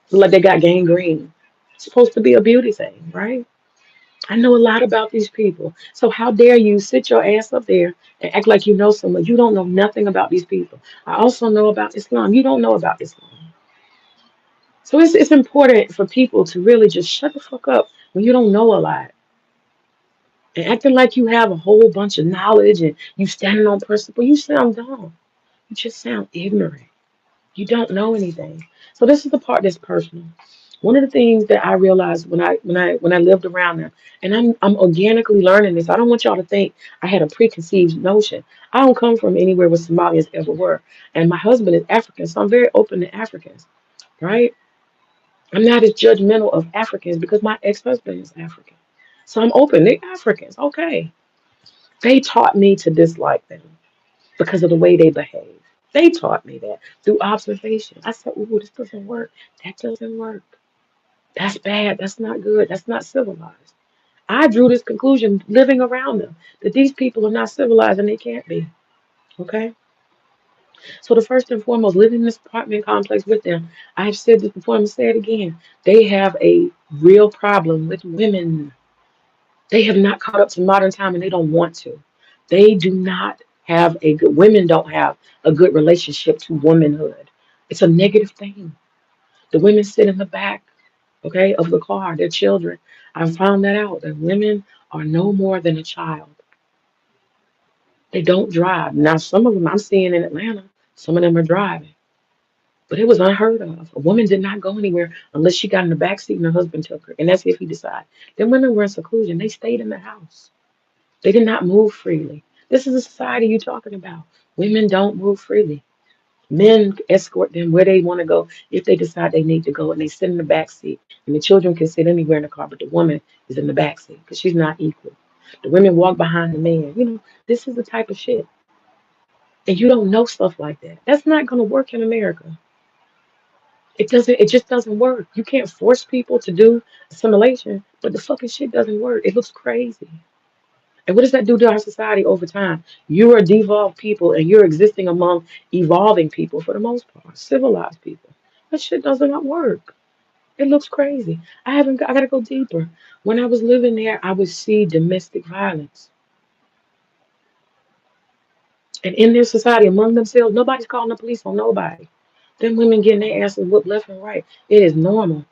Look like they got gangrene. It's supposed to be a beauty thing, right? I know a lot about these people. So how dare you sit your ass up there and act like you know someone? You don't know nothing about these people. I also know about Islam. You don't know about Islam. So it's important for people to really just shut the fuck up when you don't know a lot. And acting like you have a whole bunch of knowledge and you standing on principle, you sound dumb. You just sound ignorant. You don't know anything. So this is the part that's personal. One of the things that I realized when I lived around them, and I'm organically learning this. I don't want y'all to think I had a preconceived notion. I don't come from anywhere where Somalians ever were, and my husband is African, so I'm very open to Africans, right? I'm not as judgmental of Africans because my ex-husband is African, so I'm open. They're Africans, okay? They taught me to dislike them because of the way they behave. They taught me that through observation. I said, "Ooh, this doesn't work. That doesn't work. That's bad. That's not good. That's not civilized." I drew this conclusion living around them that these people are not civilized and they can't be. Okay? So, the first and foremost, living in this apartment complex with them, I've said this before, I'm going to say it again. They have a real problem with women. They have not caught up to modern time and they don't want to. They do not have a good, women don't have a good relationship to womanhood. It's a negative thing. The women sit in the back, okay, of the car, their children. I found that out that women are no more than a child. They don't drive. Now, some of them I'm seeing in Atlanta, some of them are driving. But it was unheard of. A woman did not go anywhere unless she got in the back seat and her husband took her. And that's if he decided. Then women were in seclusion. They stayed in the house. They did not move freely. This is a society you're talking about. Women don't move freely. Men escort them where they want to go if they decide they need to go, and they sit in the back seat. And the children can sit anywhere in the car, but the woman is in the back seat because she's not equal. The women walk behind the man. This is the type of shit. And you don't know stuff like that. That's not going to work in America. It doesn't. It just doesn't work. You can't force people to do assimilation, but the fucking shit doesn't work. It looks crazy. And what does that do to our society over time? You are devolved people and you're existing among evolving people for the most part, civilized people. That shit does not work. It looks crazy. I gotta go deeper. When I was living there, I would see domestic violence. And in their society, among themselves, nobody's calling the police on nobody. Them women getting their asses whooped left and right. It is normal.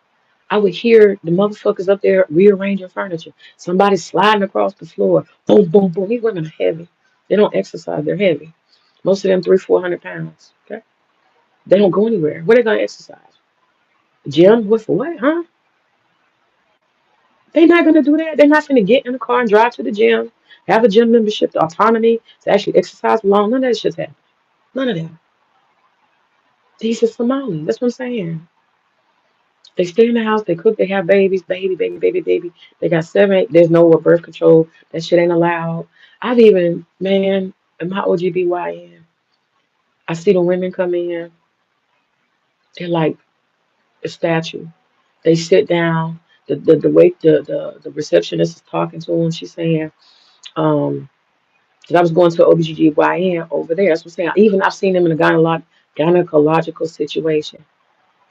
I would hear the motherfuckers up there rearranging furniture. Somebody sliding across the floor. Boom, boom, boom. These women are heavy. They don't exercise. They're heavy. Most of them 300-400 pounds. Okay. They don't go anywhere. Where they gonna exercise? Gym? What for what? Huh? They're not gonna do that. They're not gonna get in the car and drive to the gym, have a gym membership, the autonomy to actually exercise alone. None of that shit's happening. None of that. These are Somalis. That's what I'm saying. They stay in the house, they cook, they have babies, baby, baby, baby, baby. They got 7, 8, there's no birth control. That shit ain't allowed. I've even, man, in my OGBYN, I see the women come in, they're like a statue. They sit down, the wait the receptionist is talking to them, she's saying, um, 'cause I was going to OBGYN over there. That's what I'm saying. Even I've seen them in a gynecological situation.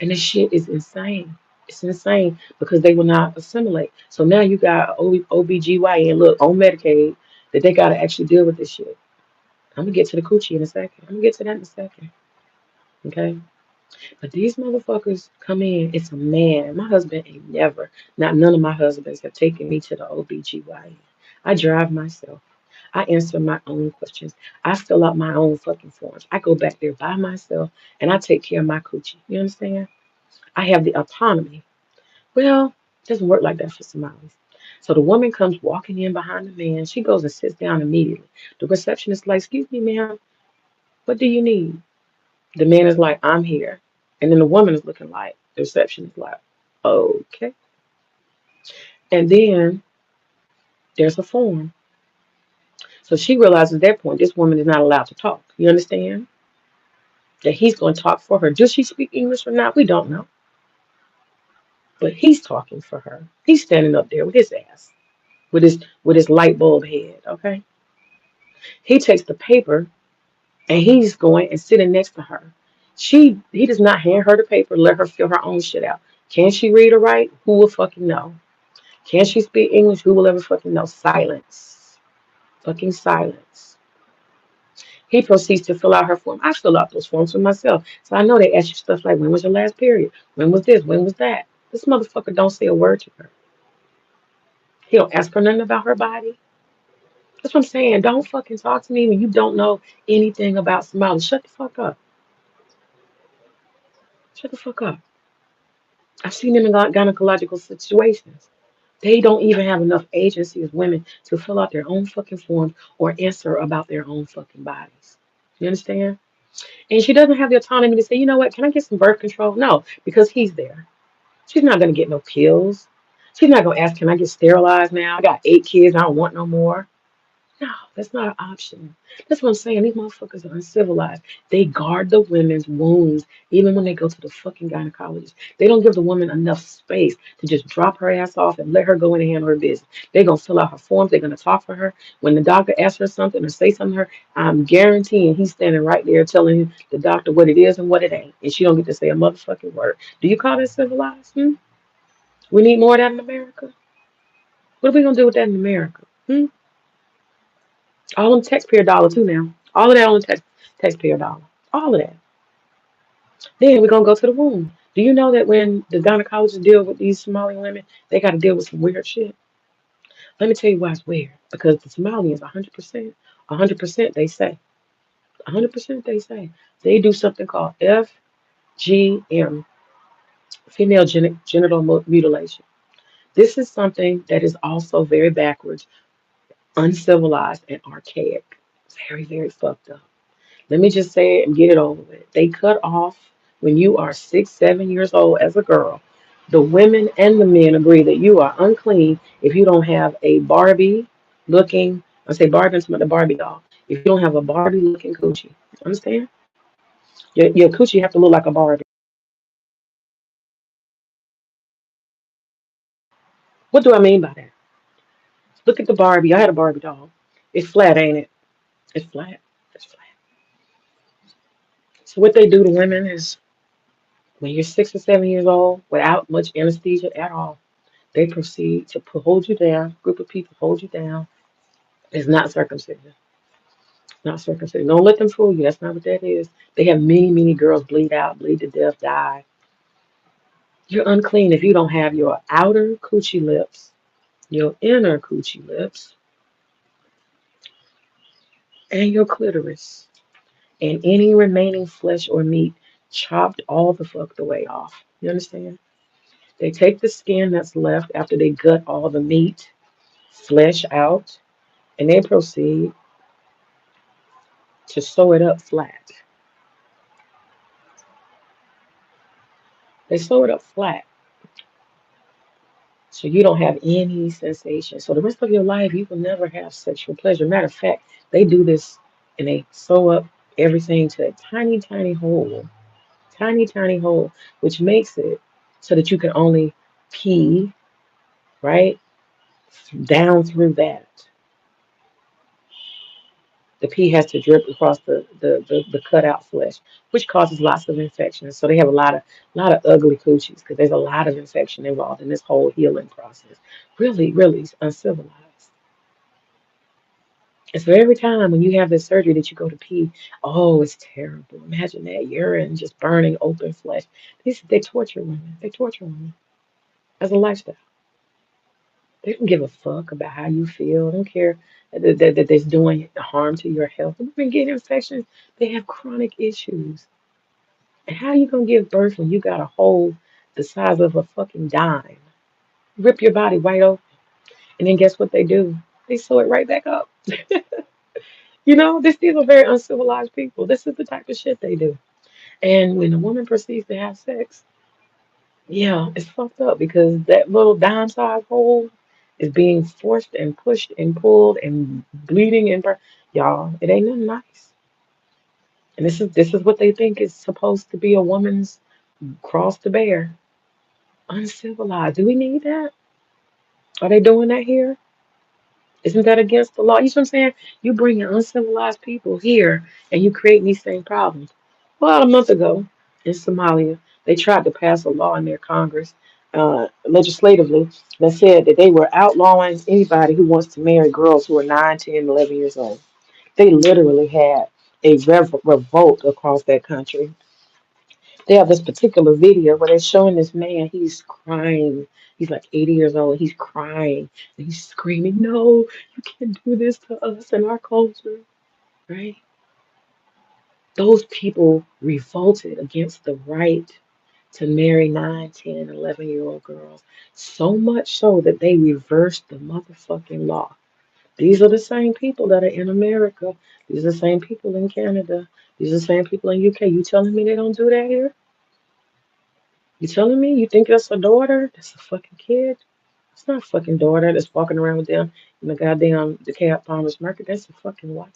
And this shit is insane. It's insane because they will not assimilate. So now you got OBGYN, look, on Medicaid, that they got to actually deal with this shit. I'm going to get to the coochie in a second. I'm going to get to that in a second. Okay? But these motherfuckers come in, it's a man. My husband ain't never, not none of my husbands have taken me to the OBGYN. I drive myself. I answer my own questions. I fill out my own fucking forms. I go back there by myself and I take care of my coochie. You understand? I have the autonomy. Well, it doesn't work like that for Somalis. So the woman comes walking in behind the man. She goes and sits down immediately. The receptionist is like, "Excuse me, ma'am, what do you need?" The man is like, "I'm here." And then the woman is looking like, the receptionist is like, "Okay." And then there's a form. So she realizes at that point this woman is not allowed to talk. You understand? That he's going to talk for her. Does she speak English or not? We don't know. But he's talking for her. He's standing up there with his ass, with his light bulb head. Okay. He takes the paper and he's going and sitting next to her. He does not hand her the paper, let her fill her own shit out. Can she read or write? Who will fucking know? Can she speak English? Who will ever fucking know? Silence. Fucking silence. He proceeds to fill out her form. I fill out those forms for myself. So I know they ask you stuff like, when was your last period? When was this? When was that? This motherfucker don't say a word to her. He don't ask her nothing about her body. That's what I'm saying. Don't fucking talk to me when you don't know anything about Somali. Shut the fuck up. Shut the fuck up. I've seen them in gynecological situations. They don't even have enough agency as women to fill out their own fucking forms or answer about their own fucking bodies. You understand? And she doesn't have the autonomy to say, you know what, can I get some birth control? No, because he's there. She's not going to get no pills. She's not going to ask, can I get sterilized now? I got 8 kids. I don't want no more. No, that's not an option. That's what I'm saying. These motherfuckers are uncivilized. They guard the women's wounds even when they go to the fucking gynecologist. They don't give the woman enough space to just drop her ass off and let her go in and handle her business. They're going to fill out her forms. They're going to talk for her. When the doctor asks her something or say something to her, I'm guaranteeing he's standing right there telling the doctor what it is and what it ain't. And she don't get to say a motherfucking word. Do you call that civilized? Hmm? We need more of that in America. What are we going to do with that in America? Hmm? All them taxpayer dollar too now. All of that on the taxpayer dollar. All of that. Then we're gonna go to the womb. Do you know that when the gynecologists deal with these Somali women, they gotta deal with some weird shit? Let me tell you why it's weird. Because the Somalians 100%, 100% they say. 100% they say. They do something called FGM, genital mutilation. This is something that is also very backwards, uncivilized, and archaic. Very, very fucked up. Let me just say it and get it over with. They cut off when you are 6, 7 years old as a girl. The women and the men agree that you are unclean if you don't have a Barbie looking, I say Barbie, I'm talking about the Barbie doll. If you don't have a Barbie looking coochie. Understand? Your coochie have to look like a Barbie. What do I mean by that? Look at the Barbie. I had a Barbie doll. It's flat, ain't it? It's flat. It's flat. So what they do to women is when you're 6 or 7 years old, without much anesthesia at all, they proceed to hold you down. Group of people hold you down. It's not circumcision. Not circumcision. Don't let them fool you. That's not what that is. They have many, many girls bleed out, bleed to death, die. You're unclean if you don't have your outer coochie lips, your inner coochie lips, and your clitoris, and any remaining flesh or meat chopped all the fuck the way off. You understand? They take the skin that's left after they gut all the meat, flesh out, and they proceed to sew it up flat. They sew it up flat so you don't have any sensation. So the rest of your life, you will never have sexual pleasure. Matter of fact, they do this and they sew up everything to a tiny, tiny, tiny hole, which makes it so that you can only pee, right, down through that. The pee has to drip across the cutout flesh, which causes lots of infections. So they have a lot of ugly coochies because there's a lot of infection involved in this whole healing process. Really, really uncivilized. And so every time when you have this surgery that you go to pee, oh, it's terrible. Imagine that urine just burning open flesh. They torture women. They torture women as a lifestyle. They don't give a fuck about how you feel. They don't care that that's doing harm to your health. Women get infections. They have chronic issues. And how you gonna give birth when you got a hole the size of a fucking dime? Rip your body wide open. And then guess what they do? They sew it right back up. These are very uncivilized people. This is the type of shit they do. And when a woman proceeds to have sex, yeah, it's fucked up because that little dime sized hole is being forced and pushed and pulled and bleeding and y'all, it ain't nothing nice. And this is what they think is supposed to be a woman's cross to bear. Uncivilized. Do we need that? Are they doing that here? Isn't that against the law? You see what I'm saying? You bring in uncivilized people here and you create these same problems. Well, about a month ago in Somalia, they tried to pass a law in their Congress, legislatively, that said that they were outlawing anybody who wants to marry girls who are 9, 10, 11 years old. They literally had a revolt across that country. They have this particular video where they're showing this man, he's crying. He's like 80 years old. He's crying and he's screaming, "No, you can't do this to us and our culture," right? Those people revolted against the right to marry 9, 10, 11-year-old girls. So much so that they reversed the motherfucking law. These are the same people that are in America. These are the same people in Canada. These are the same people in UK. You telling me they don't do that here? You telling me you think that's a daughter? That's a fucking kid? It's not a fucking daughter that's walking around with them in the goddamn DeKalb Farmers Market. That's a fucking wife.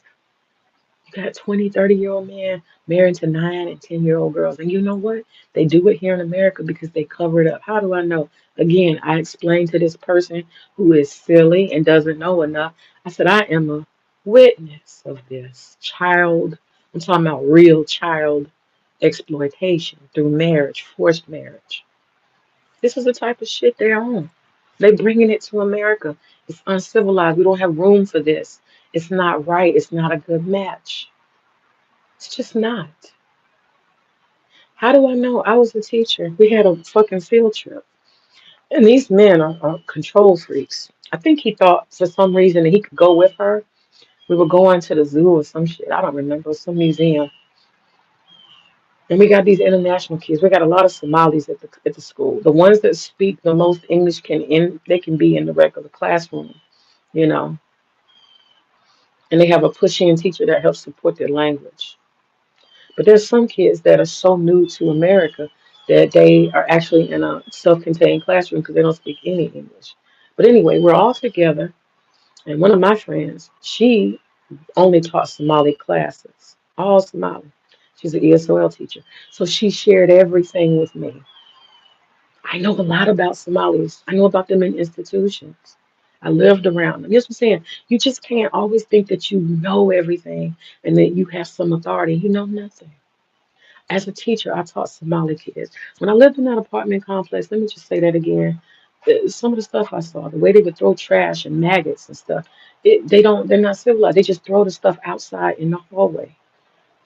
You got 20, 30-year-old men married to 9 and 10-year-old girls. And you know what? They do it here in America because they cover it up. How do I know? Again, I explained to this person who is silly and doesn't know enough. I said, I am a witness of this child. I'm talking about real child exploitation through marriage, forced marriage. This is the type of shit they're on. They bringing it to America. It's uncivilized. We don't have room for this. It's not right. It's not a good match. It's just not. How do I know? I was a teacher. We had a fucking field trip. And these men are control freaks. I think he thought for some reason that he could go with her. We were going to the zoo or some shit. I don't remember. Some museum. And we got these international kids. We got a lot of Somalis at the school. The ones that speak the most English they can be in the regular classroom, you know. And they have a push-in teacher that helps support their language. But there's some kids that are so new to America that they are actually in a self-contained classroom because they don't speak any English. But anyway, we're all together, and one of my friends, she only taught Somali classes, all Somali. She's an ESOL teacher. So she shared everything with me. I know a lot about Somalis. I know about them in institutions. I lived around them. You know what I'm saying? You just can't always think that you know everything and that you have some authority. You know nothing. As a teacher, I taught Somali kids. When I lived in that apartment complex, let me just say that again. Some of the stuff I saw, the way they would throw trash and maggots and stuff, they're not civilized. They just throw the stuff outside in the hallway.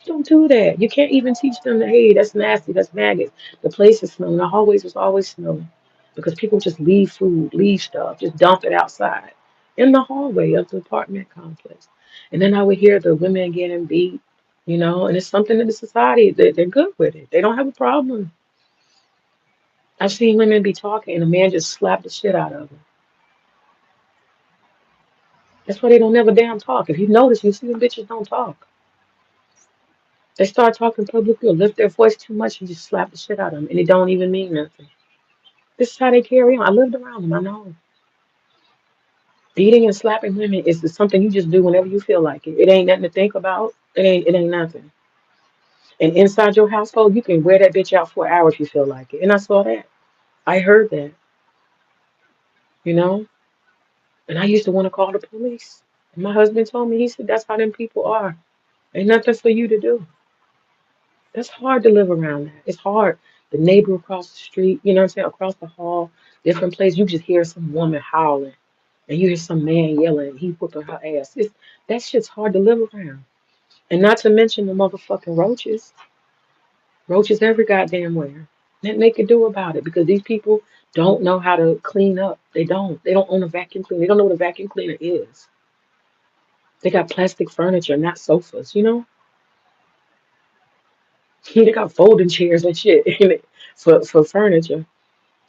Don't do that. You can't even teach them that, hey, that's nasty, that's maggots. The place is smelling. The hallways was always smelling because people just leave food, leave stuff, just dump it outside in the hallway of the apartment complex. And then I would hear the women getting beat, and it's something in the society that they're good with it. They don't have a problem. I've seen women be talking and a man just slapped the shit out of them. That's why they don't never damn talk. If you notice, you see them bitches don't talk. They start talking publicly or lift their voice too much, you just slap the shit out of them, and it don't even mean nothing. This is how they carry on. I lived around them. I know. Beating and slapping women is something you just do whenever you feel like it. It ain't nothing to think about. It ain't nothing. And inside your household, you can wear that bitch out for an hour if you feel like it. And I saw that. I heard that. You know. And I used to want to call the police. And my husband told me, he said, that's how them people are. Ain't nothing for you to do. That's hard to live around that. It's hard. The neighbor across the street, you know what I'm saying, across the hall, different place, you just hear some woman howling and you hear some man yelling and he whooping her ass. That shit's hard to live around. And not to mention the motherfucking roaches. Roaches every goddamn where. Nothing they can do about it because these people don't know how to clean up. They don't. They don't own a vacuum cleaner. They don't know what a vacuum cleaner is. They got plastic furniture, not sofas, you know? They got folding chairs and shit in it for furniture.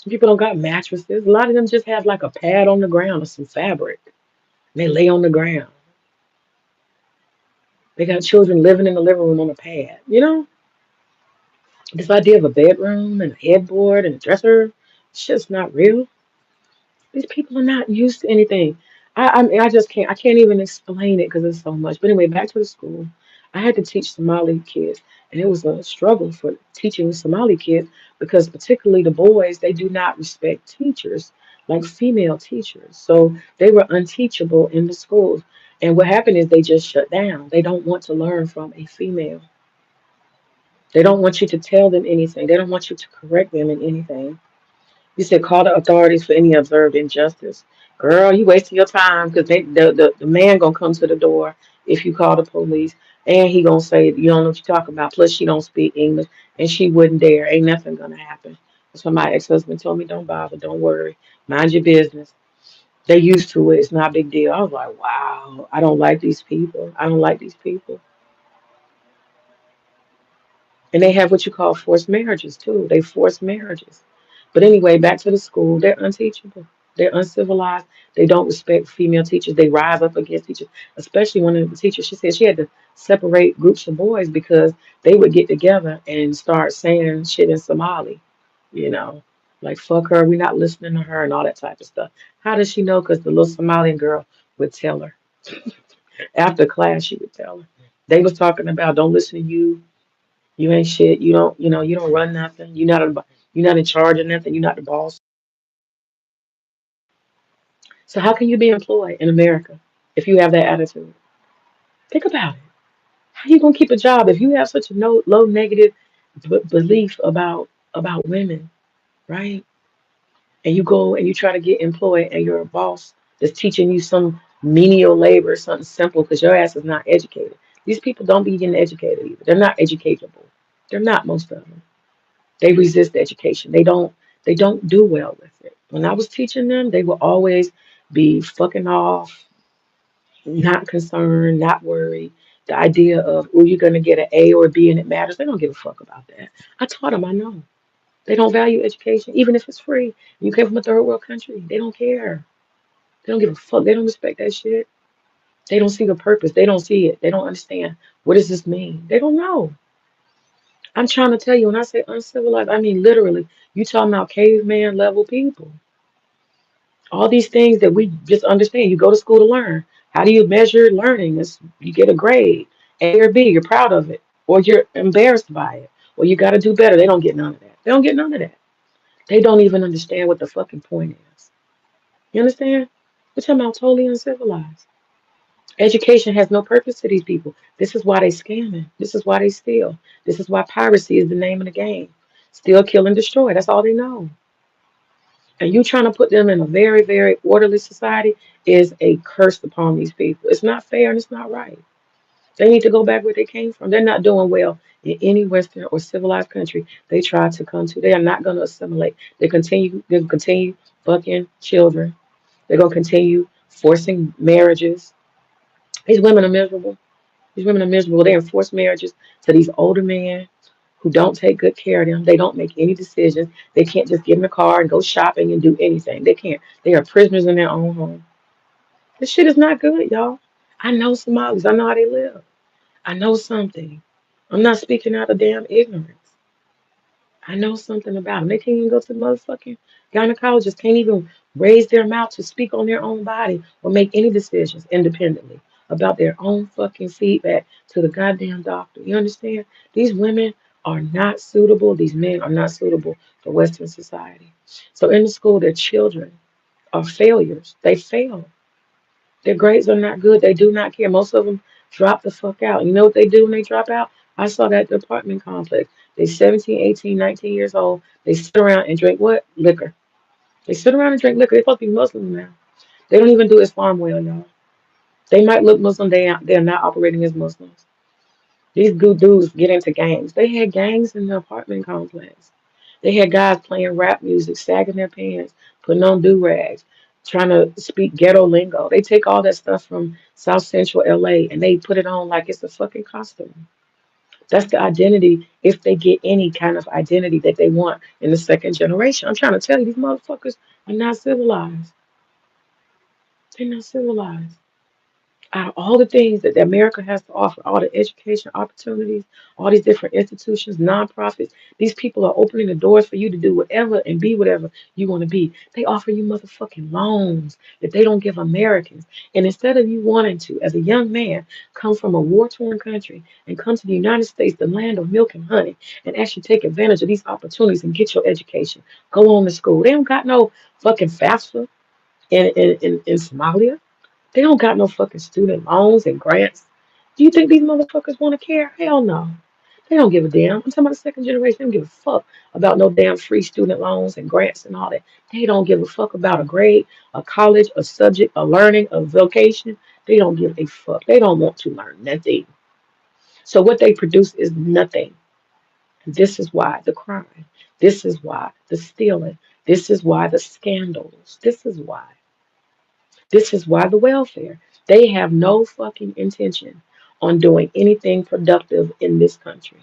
People don't got mattresses. A lot of them just have like a pad on the ground or some fabric. They lay on the ground. They got children living in the living room on a pad. You know, this idea of a bedroom and a headboard and a dresser, it's just not real. These people are not used to anything. I just can't. I can't even explain it because it's so much. But anyway, back to the school. I had to teach Somali kids, and it was a struggle for teaching Somali kids because particularly the boys, they do not respect teachers like female teachers. So they were unteachable in the schools. And what happened is they just shut down. They don't want to learn from a female. They don't want you to tell them anything. They don't want you to correct them in anything. You said call the authorities for any observed injustice. Girl, you wasting your time because the man gonna come to the door if you call the police, and he gonna say you don't know what you're talking about. Plus, she don't speak English, and she wouldn't dare. Ain't nothing gonna happen. That's what my ex-husband told me. Don't bother. Don't worry. Mind your business. They used to it. It's not a big deal. I was like, wow. I don't like these people. I don't like these people. And they have what you call forced marriages too. They force marriages. But anyway, back to the school. They're unteachable. They're uncivilized. They don't respect female teachers. They rise up against teachers, especially one of the teachers. She said she had to separate groups of boys because they would get together and start saying shit in Somali, you know, like fuck her, we're not listening to her and all that type of stuff. How does she know? Because the little Somalian girl would tell her. After class, she would tell her. They was talking about don't listen to you. You ain't shit. You don't, you don't run nothing. You're not in charge of nothing. You're not the boss. So how can you be employed in America if you have that attitude? Think about it. How you gonna keep a job if you have such a low negative belief about women, right? And you go and you try to get employed, and you're a boss that's teaching you some menial labor, something simple, because your ass is not educated. These people don't be getting educated either. They're not educatable. They're not most of them. They resist education. They don't do well with it. When I was teaching them, they will always be fucking off, not concerned, not worried. The idea of, oh, you're gonna get an A or a B and it matters. They don't give a fuck about that. I taught them, I know. They don't value education, even if it's free. You came from a third world country. They don't care. They don't give a fuck. They don't respect that shit. They don't see the purpose. They don't see it. They don't understand. What does this mean? They don't know. I'm trying to tell you, when I say uncivilized, I mean literally. You talking about caveman level people. All these things that we just understand. You go to school to learn. How do you measure learning? It's, you get a grade, A or B. You're proud of it, or you're embarrassed by it, or you got to do better. They don't get none of that. They don't get none of that. They don't even understand what the fucking point is. You understand? We're talking about totally uncivilized. Education has no purpose to these people. This is why they scamming. This is why they steal. This is why piracy is the name of the game. Steal, kill, and destroy. That's all they know. And you trying to put them in a very, very orderly society is a curse upon these people. It's not fair and it's not right. They need to go back where they came from. They're not doing well in any Western or civilized country they try to come to. They are not going to assimilate. They continue fucking children. They're going to continue forcing marriages. These women are miserable. These women are miserable. They enforce marriages to these older men who don't take good care of them. They don't make any decisions. They can't just get in the car and go shopping and do anything. They can't. They are prisoners in their own home. This shit is not good, y'all. I know Somalis. I know how they live. I know something. I'm not speaking out of damn ignorance. I know something about them. They can't even go to the motherfucking gynecologist, can't even raise their mouth to speak on their own body or make any decisions independently about their own fucking feedback to the goddamn doctor. You understand? These women are not suitable. These men are not suitable for Western society. So in the school, their children are failures. They fail. Their grades are not good. They do not care. Most of them drop the fuck out. You know what they do when they drop out? I saw that at the apartment complex. They 17, 18, 19 years old. They sit around and drink what? Liquor. They sit around and drink liquor. They're supposed to be Muslim now. They don't even do Islam well, y'all. They might look Muslim. They're not operating as Muslims. These good dudes get into gangs. They had gangs in the apartment complex. They had guys playing rap music, sagging their pants, putting on do-rags, trying to speak ghetto lingo. They take all that stuff from South Central LA and they put it on like it's a fucking costume. That's the identity, if they get any kind of identity that they want in the second generation. I'm trying to tell you, these motherfuckers are not civilized. They're not civilized. Out of all the things that America has to offer, all the education opportunities, all these different institutions, nonprofits, these people are opening the doors for you to do whatever and be whatever you want to be. They offer you motherfucking loans that they don't give Americans. And instead of you wanting to, as a young man, come from a war-torn country and come to the United States, the land of milk and honey, and actually take advantage of these opportunities and get your education, go on to school. They don't got no fucking FAFSA in Somalia. They don't got no fucking student loans and grants. Do you think these motherfuckers want to care? Hell no. They don't give a damn. I'm talking about the second generation. They don't give a fuck about no damn free student loans and grants and all that. They don't give a fuck about a grade, a college, a subject, a learning, a vocation. They don't give a fuck. They don't want to learn nothing. So what they produce is nothing. This is why the crime. This is why the stealing. This is why the scandals. This is why. This is why the welfare. They have no fucking intention on doing anything productive in this country.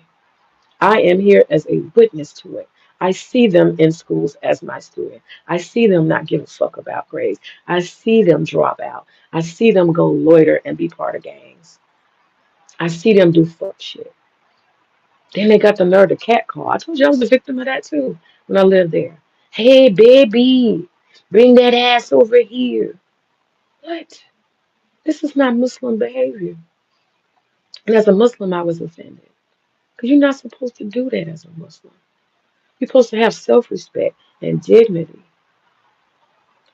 I am here as a witness to it. I see them in schools as my student. I see them not give a fuck about grades. I see them drop out. I see them go loiter and be part of gangs. I see them do fuck shit. Then they got the nerve to catcall. I told you I was a victim of that too when I lived there. Hey, baby, bring that ass over here. What? This is not Muslim behavior. And as a Muslim, I was offended. Because you're not supposed to do that as a Muslim. You're supposed to have self respect and dignity.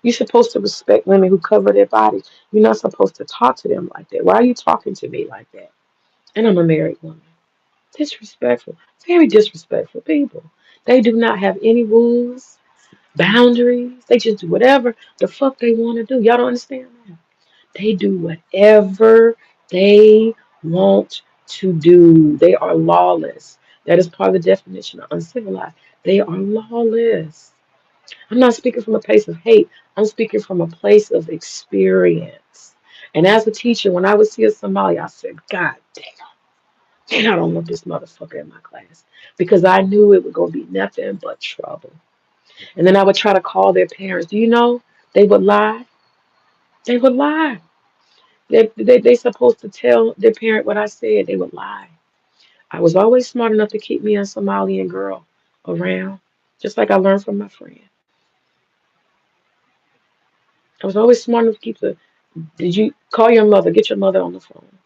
You're supposed to respect women who cover their bodies. You're not supposed to talk to them like that. Why are you talking to me like that? And I'm a married woman. Disrespectful. Very disrespectful people. They do not have any rules, boundaries. They just do whatever the fuck they want to do. Y'all don't understand that? They do whatever they want to do. They are lawless. That is part of the definition of uncivilized. They are lawless. I'm not speaking from a place of hate. I'm speaking from a place of experience. And as a teacher, when I would see a Somali, I said, God damn, I don't want this motherfucker in my class. Because I knew it was going to be nothing but trouble. And then I would try to call their parents. Do you know? They would lie. They would lie. They supposed to tell their parent what I said. They would lie. I was always smart enough to keep me a Somalian girl around, just like I learned from my friend. I was always smart enough to keep the. Did you call your mother? Get your mother on the phone.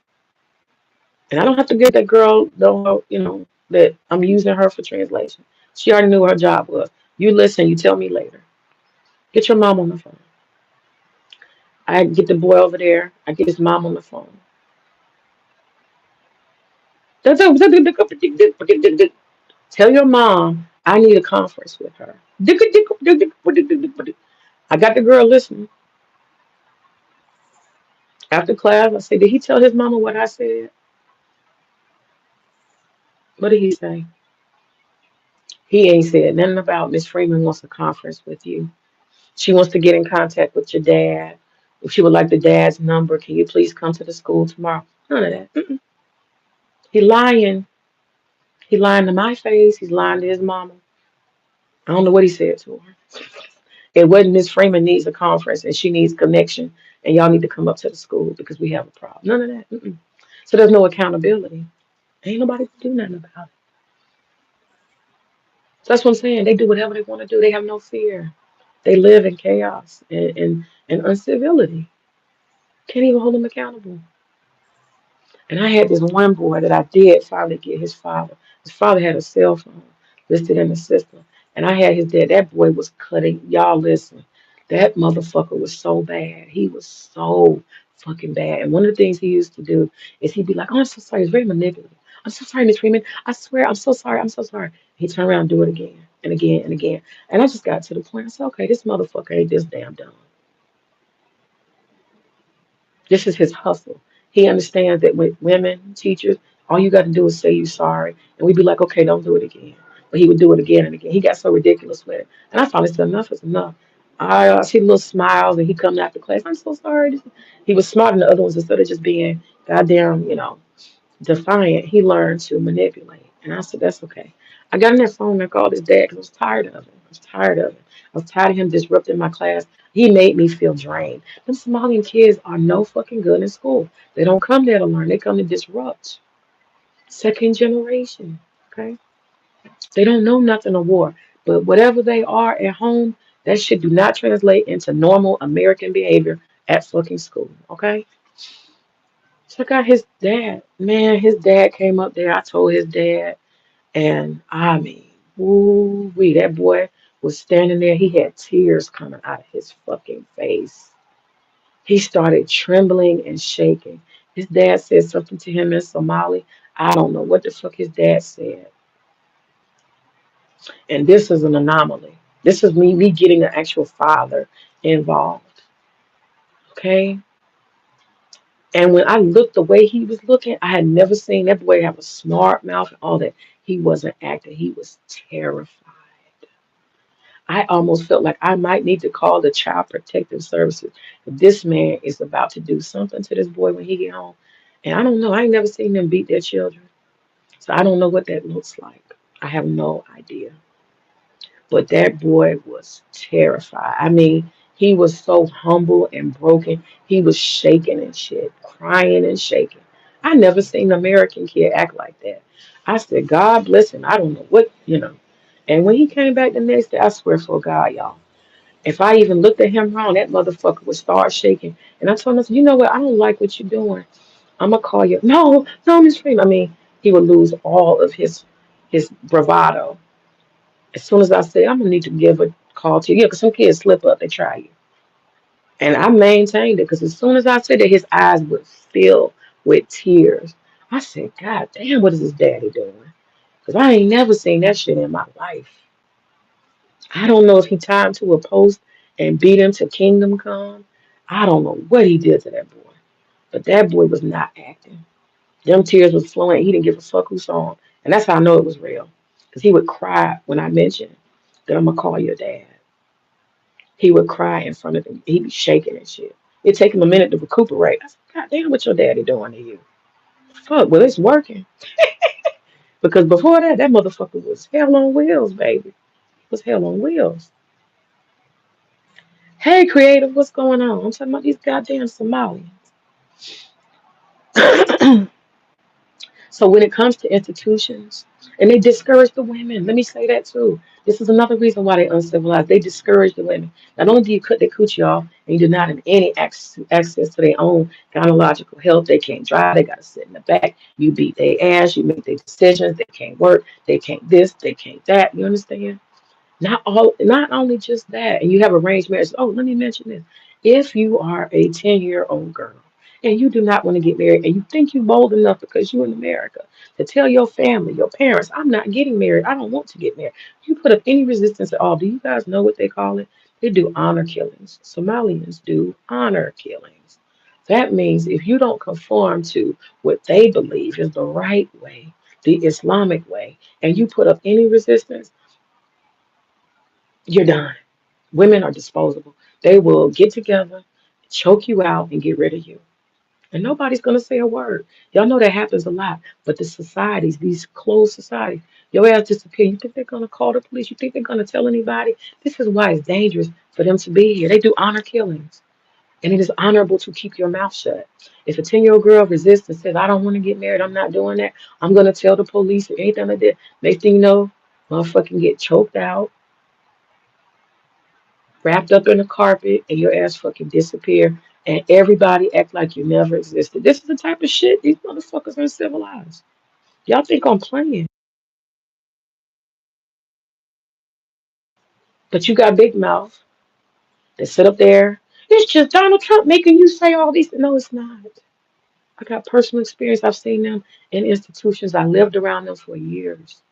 And I don't have to get that girl, know, that I'm using her for translation. She already knew what her job was. You listen. You tell me later. Get your mom on the phone. I get the boy over there. I get his mom on the phone. Tell your mom I need a conference with her. I got the girl listening. After class, I said, did he tell his mama what I said? What did he say? He ain't said nothing about Miss Freeman wants a conference with you. She wants to get in contact with your dad. If she would like the dad's number, can you please come to the school tomorrow? None of that. Mm-mm. He lying. He lying to my face. He's lying to his mama. I don't know what he said to her. It wasn't Miss Freeman needs a conference and she needs connection and y'all need to come up to the school because we have a problem. None of that. Mm-mm. So there's no accountability. Ain't nobody can do nothing about it. So that's what I'm saying. They do whatever they want to do. They have no fear. They live in chaos and uncivility. Can't even hold them accountable. And I had this one boy that I did finally get his father. His father had a cell phone listed in the system. And I had his dad. That boy was cutting. Y'all listen. That motherfucker was so bad. He was so fucking bad. And one of the things he used to do is he'd be like, oh, I'm so sorry. He's very manipulative. I'm so sorry, Miss Freeman. I swear, I'm so sorry. I'm so sorry. He'd turn around and do it again and again and again. And I just got to the point. I said, okay, this motherfucker ain't this damn dumb. This is his hustle. He understands that with women, teachers, all you got to do is say you're sorry. And we'd be like, okay, don't do it again. But he would do it again and again. He got so ridiculous with it. And I finally said, enough is enough. I see the little smiles and he coming after class. I'm so sorry. He was smarter than the other ones instead of just being goddamn, defiant. He learned to manipulate. And I said, that's okay. I got on that phone and I called his dad because I was tired of him. I was tired of it. I was tired of him disrupting my class. He made me feel drained. Them Somalian kids are no fucking good in school. They don't come there to learn. They come to disrupt. Second generation. Okay? They don't know nothing of war. But whatever they are at home, that shit do not translate into normal American behavior at fucking school. Okay? Check out his dad. Man, his dad came up there. I told his dad, and I mean, ooh wee, that boy was standing there. He had tears coming out of his fucking face. He started trembling and shaking. His dad said something to him in Somali. I don't know what the fuck his dad said. And this is an anomaly. This is me getting an actual father involved. Okay? And when I looked the way he was looking, I had never seen that boy have a smart mouth and all that. He wasn't acting. He was terrified. I almost felt like I might need to call the Child Protective Services. This man is about to do something to this boy when he get home. And I don't know. I ain't never seen them beat their children. So I don't know what that looks like. I have no idea. But that boy was terrified. I mean, he was so humble and broken. He was shaking and shit, crying and shaking. I never seen an American kid act like that. I said, God bless him. I don't know what. And when he came back the next day, I swear for God, y'all, if I even looked at him wrong, that motherfucker would start shaking. And I told him, you know what? I don't like what you're doing. I'm gonna call you. No, no, Miss Freeman. I mean, he would lose all of his bravado. As soon as I say I'm gonna need to give a call to you, because some kids slip up, they try you. And I maintained it because as soon as I said that, his eyes would fill with tears. I said, God damn, what is his daddy doing? Because I ain't never seen that shit in my life. I don't know if he tied him to a post and beat him to kingdom come. I don't know what he did to that boy. But that boy was not acting. Them tears was flowing. He didn't give a fuck who saw him. And that's how I know it was real. Because he would cry when I mentioned that I'm going to call your dad. He would cry in front of him. He'd be shaking and shit. It'd take him a minute to recuperate. I said, God damn, what your daddy doing to you? Fuck, well, it's working. Because before that, that motherfucker was hell on wheels, baby. It was hell on wheels. Hey, creative, what's going on? I'm talking about these goddamn Somalians. So when it comes to institutions, and they discourage the women, let me say that too. This is another reason why they're uncivilized. They discourage the women. Not only do you cut their coochie off, and you deny them any access to their own gynecological health, they can't drive, they got to sit in the back. You beat their ass, you make their decisions, they can't work, they can't this, they can't that. You understand? Not only just that, and you have arranged marriage. Oh, let me mention this. If you are a 10-year-old girl and you do not want to get married and you think you're bold enough because you're in America to tell your family, your parents, I'm not getting married, I don't want to get married. You put up any resistance at all. Do you guys know what they call it? They do honor killings. Somalians do honor killings. That means if you don't conform to what they believe is the right way, the Islamic way, and you put up any resistance, you're done. Women are disposable. They will get together, choke you out, and get rid of you. And nobody's going to say a word. Y'all know that happens a lot. But the societies, these closed societies, your ass disappear. You think they're going to call the police? You think they're going to tell anybody? This is why it's dangerous for them to be here. They do honor killings. And it is honorable to keep your mouth shut. If a 10-year-old girl resists and says, I don't want to get married, I'm not doing that, I'm going to tell the police or anything like that. Next thing you know, motherfucking get choked out, wrapped up in a carpet, and your ass fucking disappear, and everybody act like you never existed. This is the type of shit these motherfuckers are civilized. Y'all think I'm playing, but you got big mouth that sit up there. It's just Donald Trump making you say all these. No, it's not. I got personal experience. I've seen them in institutions. I lived around them for years.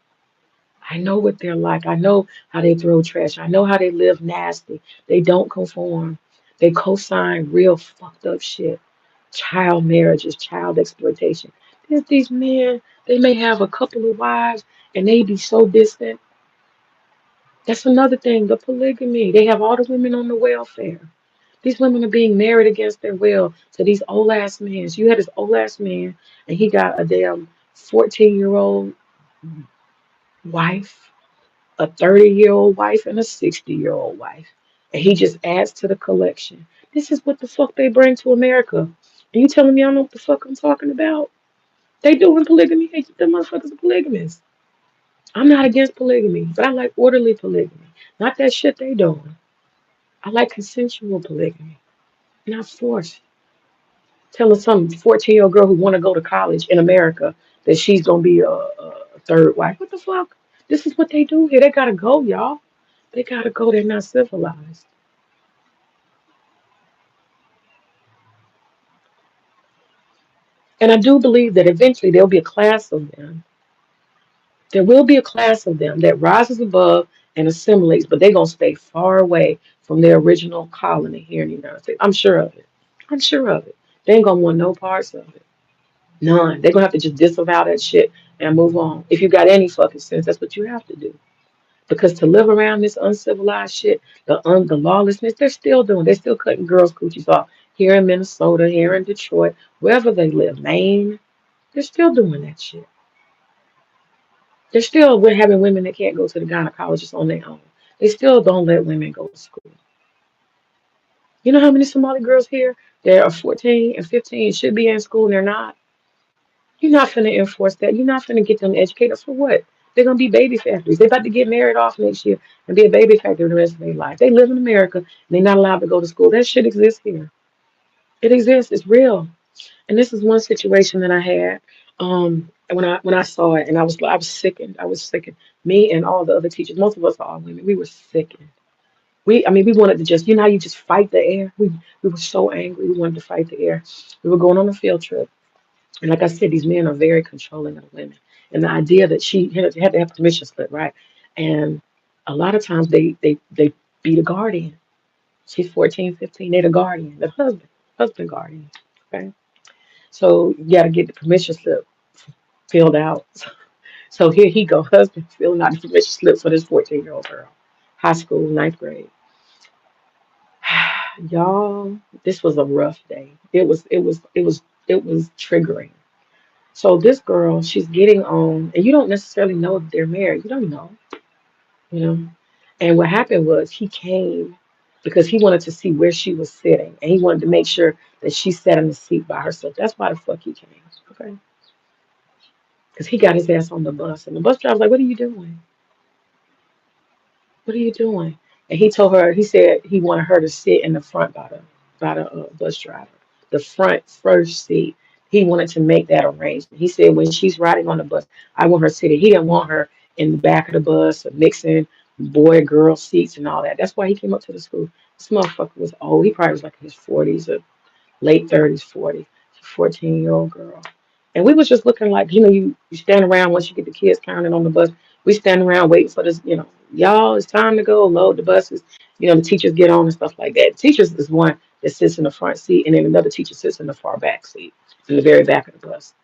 I know what they're like. I know how they throw trash. I know how they live nasty. They don't conform. They co-sign real fucked up shit. Child marriages, child exploitation. There's these men, they may have a couple of wives and they be so distant. That's another thing, the polygamy. They have all the women on the welfare. These women are being married against their will to these old ass men. So you had this old ass man, and he got a damn 14-year-old wife, a 30-year-old wife, and a 60-year-old wife. And he just adds to the collection. This is what the fuck they bring to America. And you telling me I don't know what the fuck I'm talking about? They doing polygamy. Hey, the motherfuckers are polygamists. I'm not against polygamy, but I like orderly polygamy. Not that shit they doing. I like consensual polygamy, not forced. Telling some 14-year-old girl who want to go to college in America that she's gonna be a third wife. What the fuck? This is what they do here. They gotta go, y'all. They gotta go. They're not civilized. And I do believe that eventually there'll be a class of them. There will be a class of them that rises above and assimilates, but they're gonna stay far away from their original colony here in the United States. I'm sure of it. I'm sure of it. They ain't gonna want no parts of it. None. They're gonna have to just disavow that shit and move on. If you got any fucking sense, that's what you have to do. Because to live around this uncivilized shit, the lawlessness, they're still doing. They're still cutting girls' coochies off here in Minnesota, here in Detroit, wherever they live, Maine. They're still doing that shit. They're still we're having women that can't go to the gynecologist on their own. They still don't let women go to school. You know how many Somali girls here that are 14 and 15 should be in school and they're not? You're not finna enforce that. You're not finna get them educated for what? They're gonna be baby factories. They're about to get married off next year and be a baby factory the rest of their life. They live in America and they're not allowed to go to school. That shit exists here. It exists. It's real. And this is one situation that I had when I saw it, and I was sickened. I was sickened. Me and all the other teachers, most of us are all women. We were sickened. We wanted to just, you know how you just fight the air. We were so angry. We wanted to fight the air. We were going on a field trip. And like I said, these men are very controlling of the women. And the idea that she had to have permission slip, right? And a lot of times they be the guardian. She's 14, 15. They're the guardian, the husband guardian. Okay. So you gotta get the permission slip filled out. So here he go, husband filling out the permission slip for this 14-year-old girl. High school, ninth grade. Y'all, this was a rough day. It was triggering. So this girl, she's getting on, and you don't necessarily know if they're married. You don't know, you know. And what happened was he came because he wanted to see where she was sitting, and he wanted to make sure that she sat in the seat by herself. That's why the fuck he came, okay? Because he got his ass on the bus, and the bus driver's like, "What are you doing? What are you doing?" And he told her, he said he wanted her to sit in the front by the bus driver, the front first seat. He wanted to make that arrangement. He said when she's riding on the bus, I want her sitting. He didn't want her in the back of the bus or mixing boy girl seats and all that. That's why he came up to the school. This motherfucker was old. He probably was like in his 40s or late 30s, 40, 14-year-old girl. And we was just looking like, you stand around once you get the kids counted on the bus. We stand around waiting for this, y'all, it's time to go, load the buses. The teachers get on and stuff like that. Teachers is one that sits in the front seat, and then another teacher sits in the far back seat, in the very back of the bus.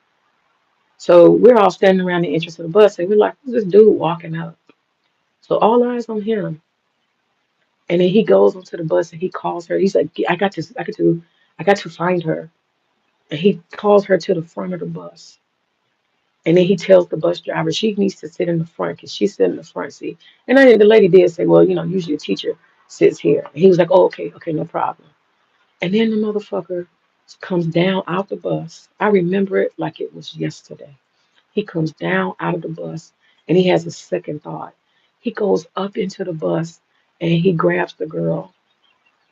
So we're all standing around the entrance of the bus, and we're like, who's this dude walking up? So all eyes on him. And then he goes onto the bus and he calls her. He's like, I got to find her. And he calls her to the front of the bus. And then he tells the bus driver she needs to sit in the front because she's sitting in the front seat. And then the lady did say, well, usually a teacher sits here. And he was like, oh, okay, okay, no problem. And then the motherfucker comes down out the bus. I remember it like it was yesterday. He comes down out of the bus and he has a second thought. He goes up into the bus and he grabs the girl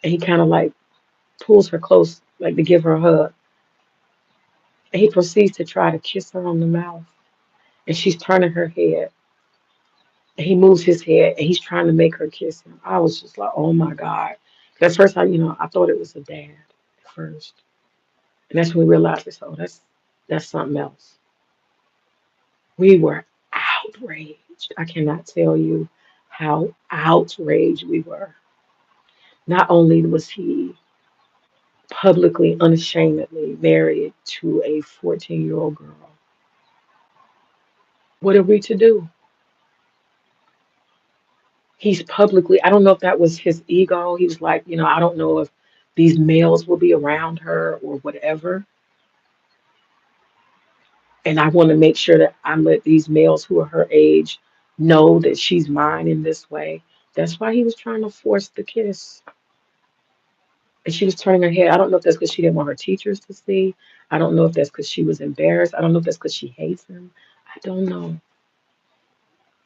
and he kind of like pulls her close, like to give her a hug. And he proceeds to try to kiss her on the mouth. And she's turning her head. And he moves his head and he's trying to make her kiss him. I was just like, oh my God. 'Cause at first, I thought it was a dad at first. And that's when we realized this, oh, that's something else. We were outraged. I cannot tell you how outraged we were. Not only was he publicly, unashamedly married to a 14-year-old girl, what are we to do? He's publicly, I don't know if that was his ego. He was like, I don't know if these males will be around her or whatever. And I want to make sure that I let these males who are her age know that she's mine in this way. That's why he was trying to force the kiss. And she was turning her head. I don't know if that's because she didn't want her teachers to see. I don't know if that's because she was embarrassed. I don't know if that's because she hates him. I don't know.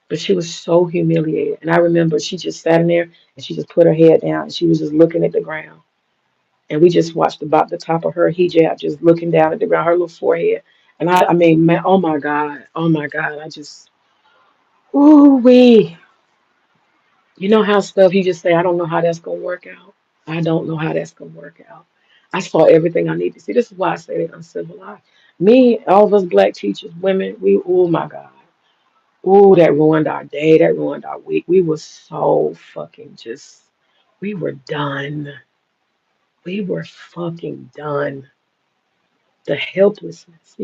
But she was so humiliated. And I remember she just sat in there and she just put her head down and she was just looking at the ground. And we just watched about the top of her hijab just looking down at the ground, her little forehead. And I mean, man, oh my God, I just, ooh wee. You know how stuff you just say, I don't know how that's gonna work out. I don't know how that's gonna work out. I saw everything I need to see. This is why I say they're uncivilized. Me, all of us black teachers, women, we, oh my God. Ooh, that ruined our day. That ruined our week. We were so fucking just, we were done. We were fucking done. The helplessness.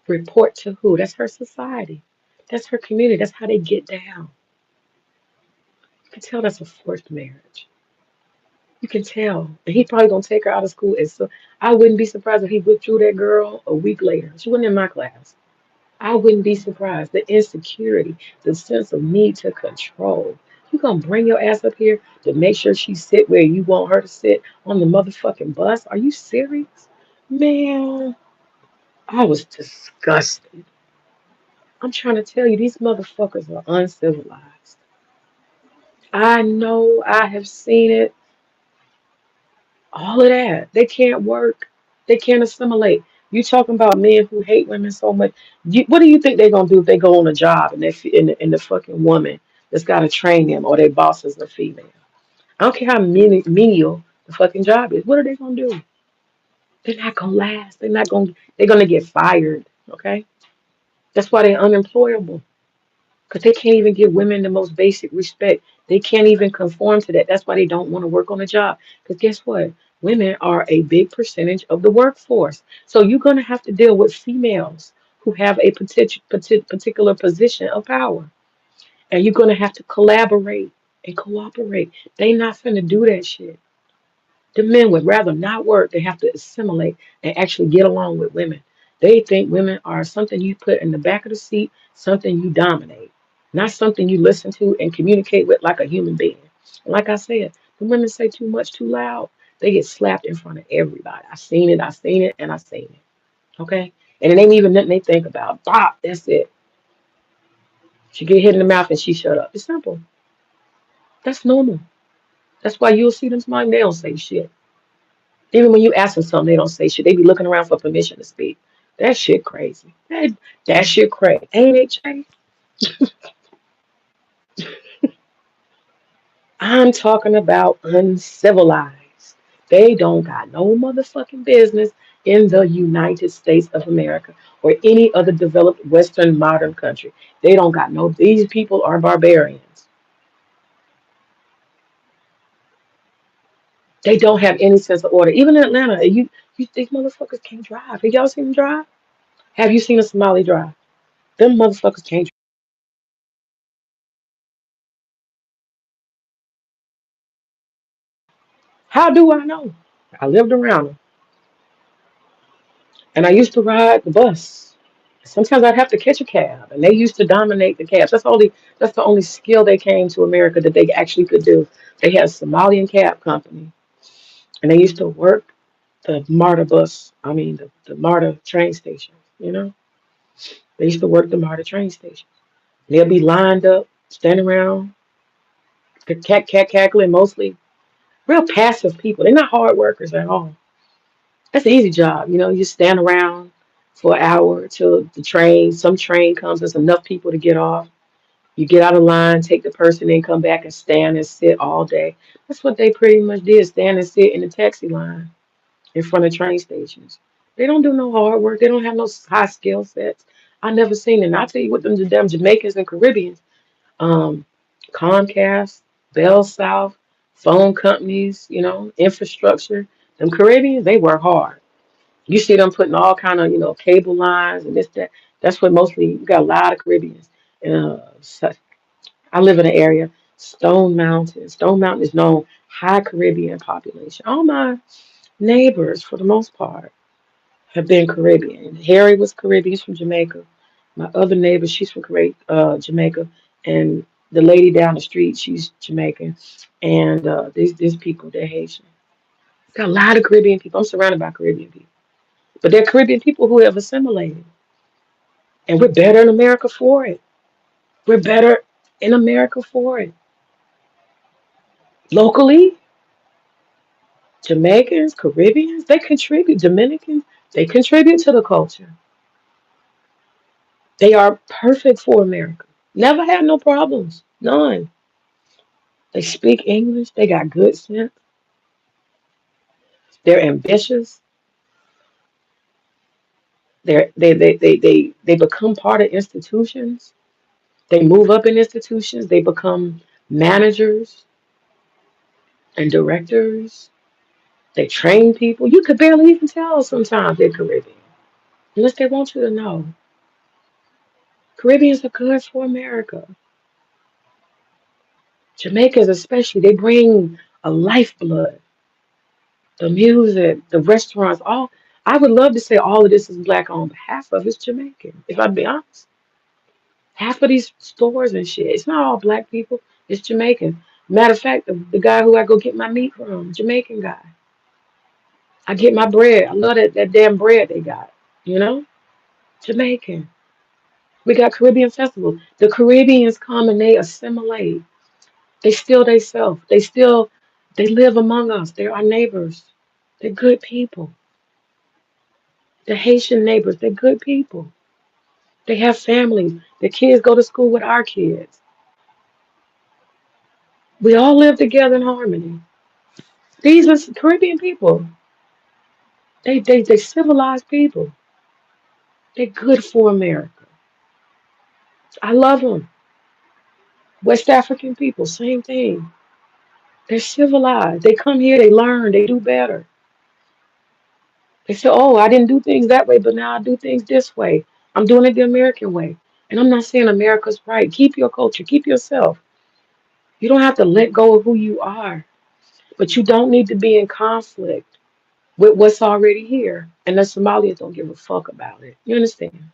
Report to who? That's her society. That's her community. That's how they get down. You can tell that's a forced marriage. You can tell. And he probably gonna take her out of school. And so I wouldn't be surprised if he withdrew that girl a week later. She wasn't in my class. I wouldn't be surprised. The insecurity, the sense of need to control. You gonna bring your ass up here to make sure she sit where you want her to sit on the motherfucking bus? Are you serious? Man, I was disgusted. I'm trying to tell you, these motherfuckers are uncivilized. I know, I have seen it. All of that. They can't work. They can't assimilate. You talking about men who hate women so much. What do you think they're gonna do if they go on a job and and the fucking woman that's gotta train them or their boss is a female? I don't care how menial the fucking job is. What are they gonna do? They're not gonna last. They're gonna get fired. Okay? That's why they're unemployable. Because they can't even give women the most basic respect. They can't even conform to that. That's why they don't want to work on a job. Because guess what? Women are a big percentage of the workforce. So you're going to have to deal with females who have a particular position of power. And you're going to have to collaborate and cooperate. They not finna do that shit. The men would rather not work. They have to assimilate and actually get along with women. They think women are something you put in the back of the seat, something you dominate, not something you listen to and communicate with like a human being. Like I said, the women say too much, too loud. They get slapped in front of everybody. I seen it, and I seen it. Okay? And it ain't even nothing they think about. Bop, that's it. She get hit in the mouth and she shut up. It's simple. That's normal. That's why you'll see them smiling. They don't say shit. Even when you ask them something, they don't say shit. They be looking around for permission to speak. That shit crazy. That shit crazy. Ain't it, Jay? I'm talking about uncivilized. They don't got no motherfucking business in the United States of America or any other developed Western modern country. They don't got no, these people are barbarians. They don't have any sense of order. Even in Atlanta, these motherfuckers can't drive. Have y'all seen them drive? Have you seen a Somali drive? Them motherfuckers can't. How do I know? I lived around them. And I used to ride the bus. Sometimes I'd have to catch a cab, and they used to dominate the cabs. That's the only skill they came to America that they actually could do. They had a Somalian cab company, and they used to work the MARTA bus. I mean the MARTA train station. They used to work the MARTA train station. They'll be lined up, standing around, cackling, mostly real passive people. They're not hard workers at all. That's an easy job. You stand around for an hour till some train comes. There's enough people to get off. You get out of line, take the person, and come back and stand and sit all day. That's what they pretty much did, stand and sit in the taxi line in front of train stations. They don't do no hard work. They don't have no high skill sets. I never seen it. And I tell you what, them the damn Jamaicans and Caribbeans, um, Comcast, Bell South, phone companies, infrastructure. Them Caribbeans, they work hard. You see them putting all kind of, cable lines and this, that. That's what mostly, you got a lot of Caribbeans. Uh, I live in an area, Stone Mountain. Stone Mountain is known high Caribbean population. All my neighbors, for the most part, have been Caribbean. Harry was Caribbean, he's from Jamaica. My other neighbor, she's from Jamaica, and the lady down the street, she's Jamaican. And these people, they're Haitian. Got a lot of Caribbean people. I'm surrounded by Caribbean people, but they're Caribbean people who have assimilated, and we're better in America for it. We're better in America for it. Locally, Jamaicans, Caribbeans, they contribute. Dominicans, they contribute to the culture. They are perfect for America. Never had no problems. None. They speak English. They got good sense. They're ambitious. They become part of institutions. They move up in institutions. They become managers and directors. They train people. You could barely even tell sometimes they're Caribbean. Unless they want you to know. Caribbeans are good for America. Jamaicans especially, they bring a lifeblood. The music, the restaurants, all I would love to say all of this is black owned, but half of it's Jamaican, if I'd be honest. Half of these stores and shit, it's not all black people, it's Jamaican. Matter of fact, the guy who I go get my meat from, Jamaican guy. I get my bread. I love that damn bread they got, you know? Jamaican. We got Caribbean Festival. The Caribbeans come and they assimilate. They still they self. They live among us. They're our neighbors. They're good people. The Haitian neighbors, they're good people. They have families. The kids go to school with our kids. We all live together in harmony. These are Caribbean people. They civilized people. They're good for America. I love them. West African people, same thing. They're civilized. They come here, they learn, they do better. They say, oh, I didn't do things that way, but now I do things this way. I'm doing it the American way. And I'm not saying America's right. Keep your culture, keep yourself. You don't have to let go of who you are, but you don't need to be in conflict with what's already here. And the Somalis don't give a fuck about it. You understand?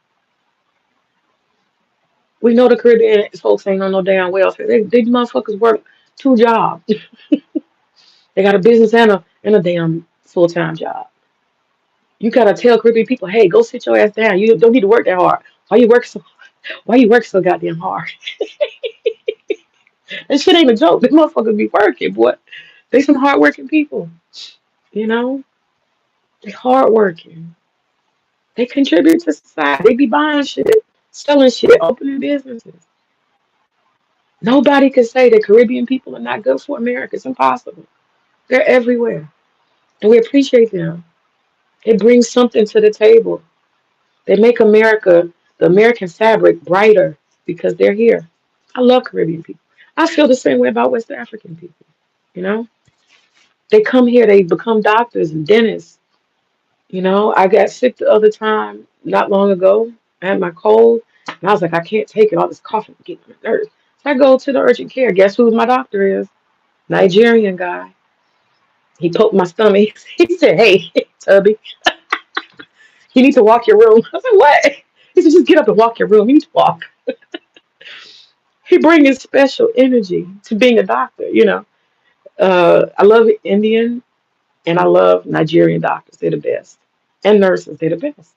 We know the Caribbean folks ain't on no damn welfare. They motherfuckers work two jobs. They got a business and a damn full time job. You gotta tell Caribbean people, hey, go sit your ass down. You don't need to work that hard. Why you work so goddamn hard? That shit ain't a joke. Them motherfuckers be working, boy. They some hardworking people, you know? They hardworking. They contribute to society. They be buying shit, selling shit, opening businesses. Nobody can say that Caribbean people are not good for America. It's impossible. They're everywhere. And we appreciate them. It brings something to the table. They make America, the American fabric, brighter because they're here. I love Caribbean people. I feel the same way about West African people. You know, they come here, they become doctors and dentists. You know, I got sick the other time, not long ago. I had my cold, and I was like, I can't take it. All this coughing getting on my nerves. So I go to the urgent care. Guess who my doctor is? Nigerian guy. He poked my stomach. He said, "Hey, Tubby, you need to walk your room." I said, "What?" He said, "Just get up and walk your room. You need to walk." He brings special energy to being a doctor. You know, I love Indian and I love Nigerian doctors. They're the best, and nurses. They're the best.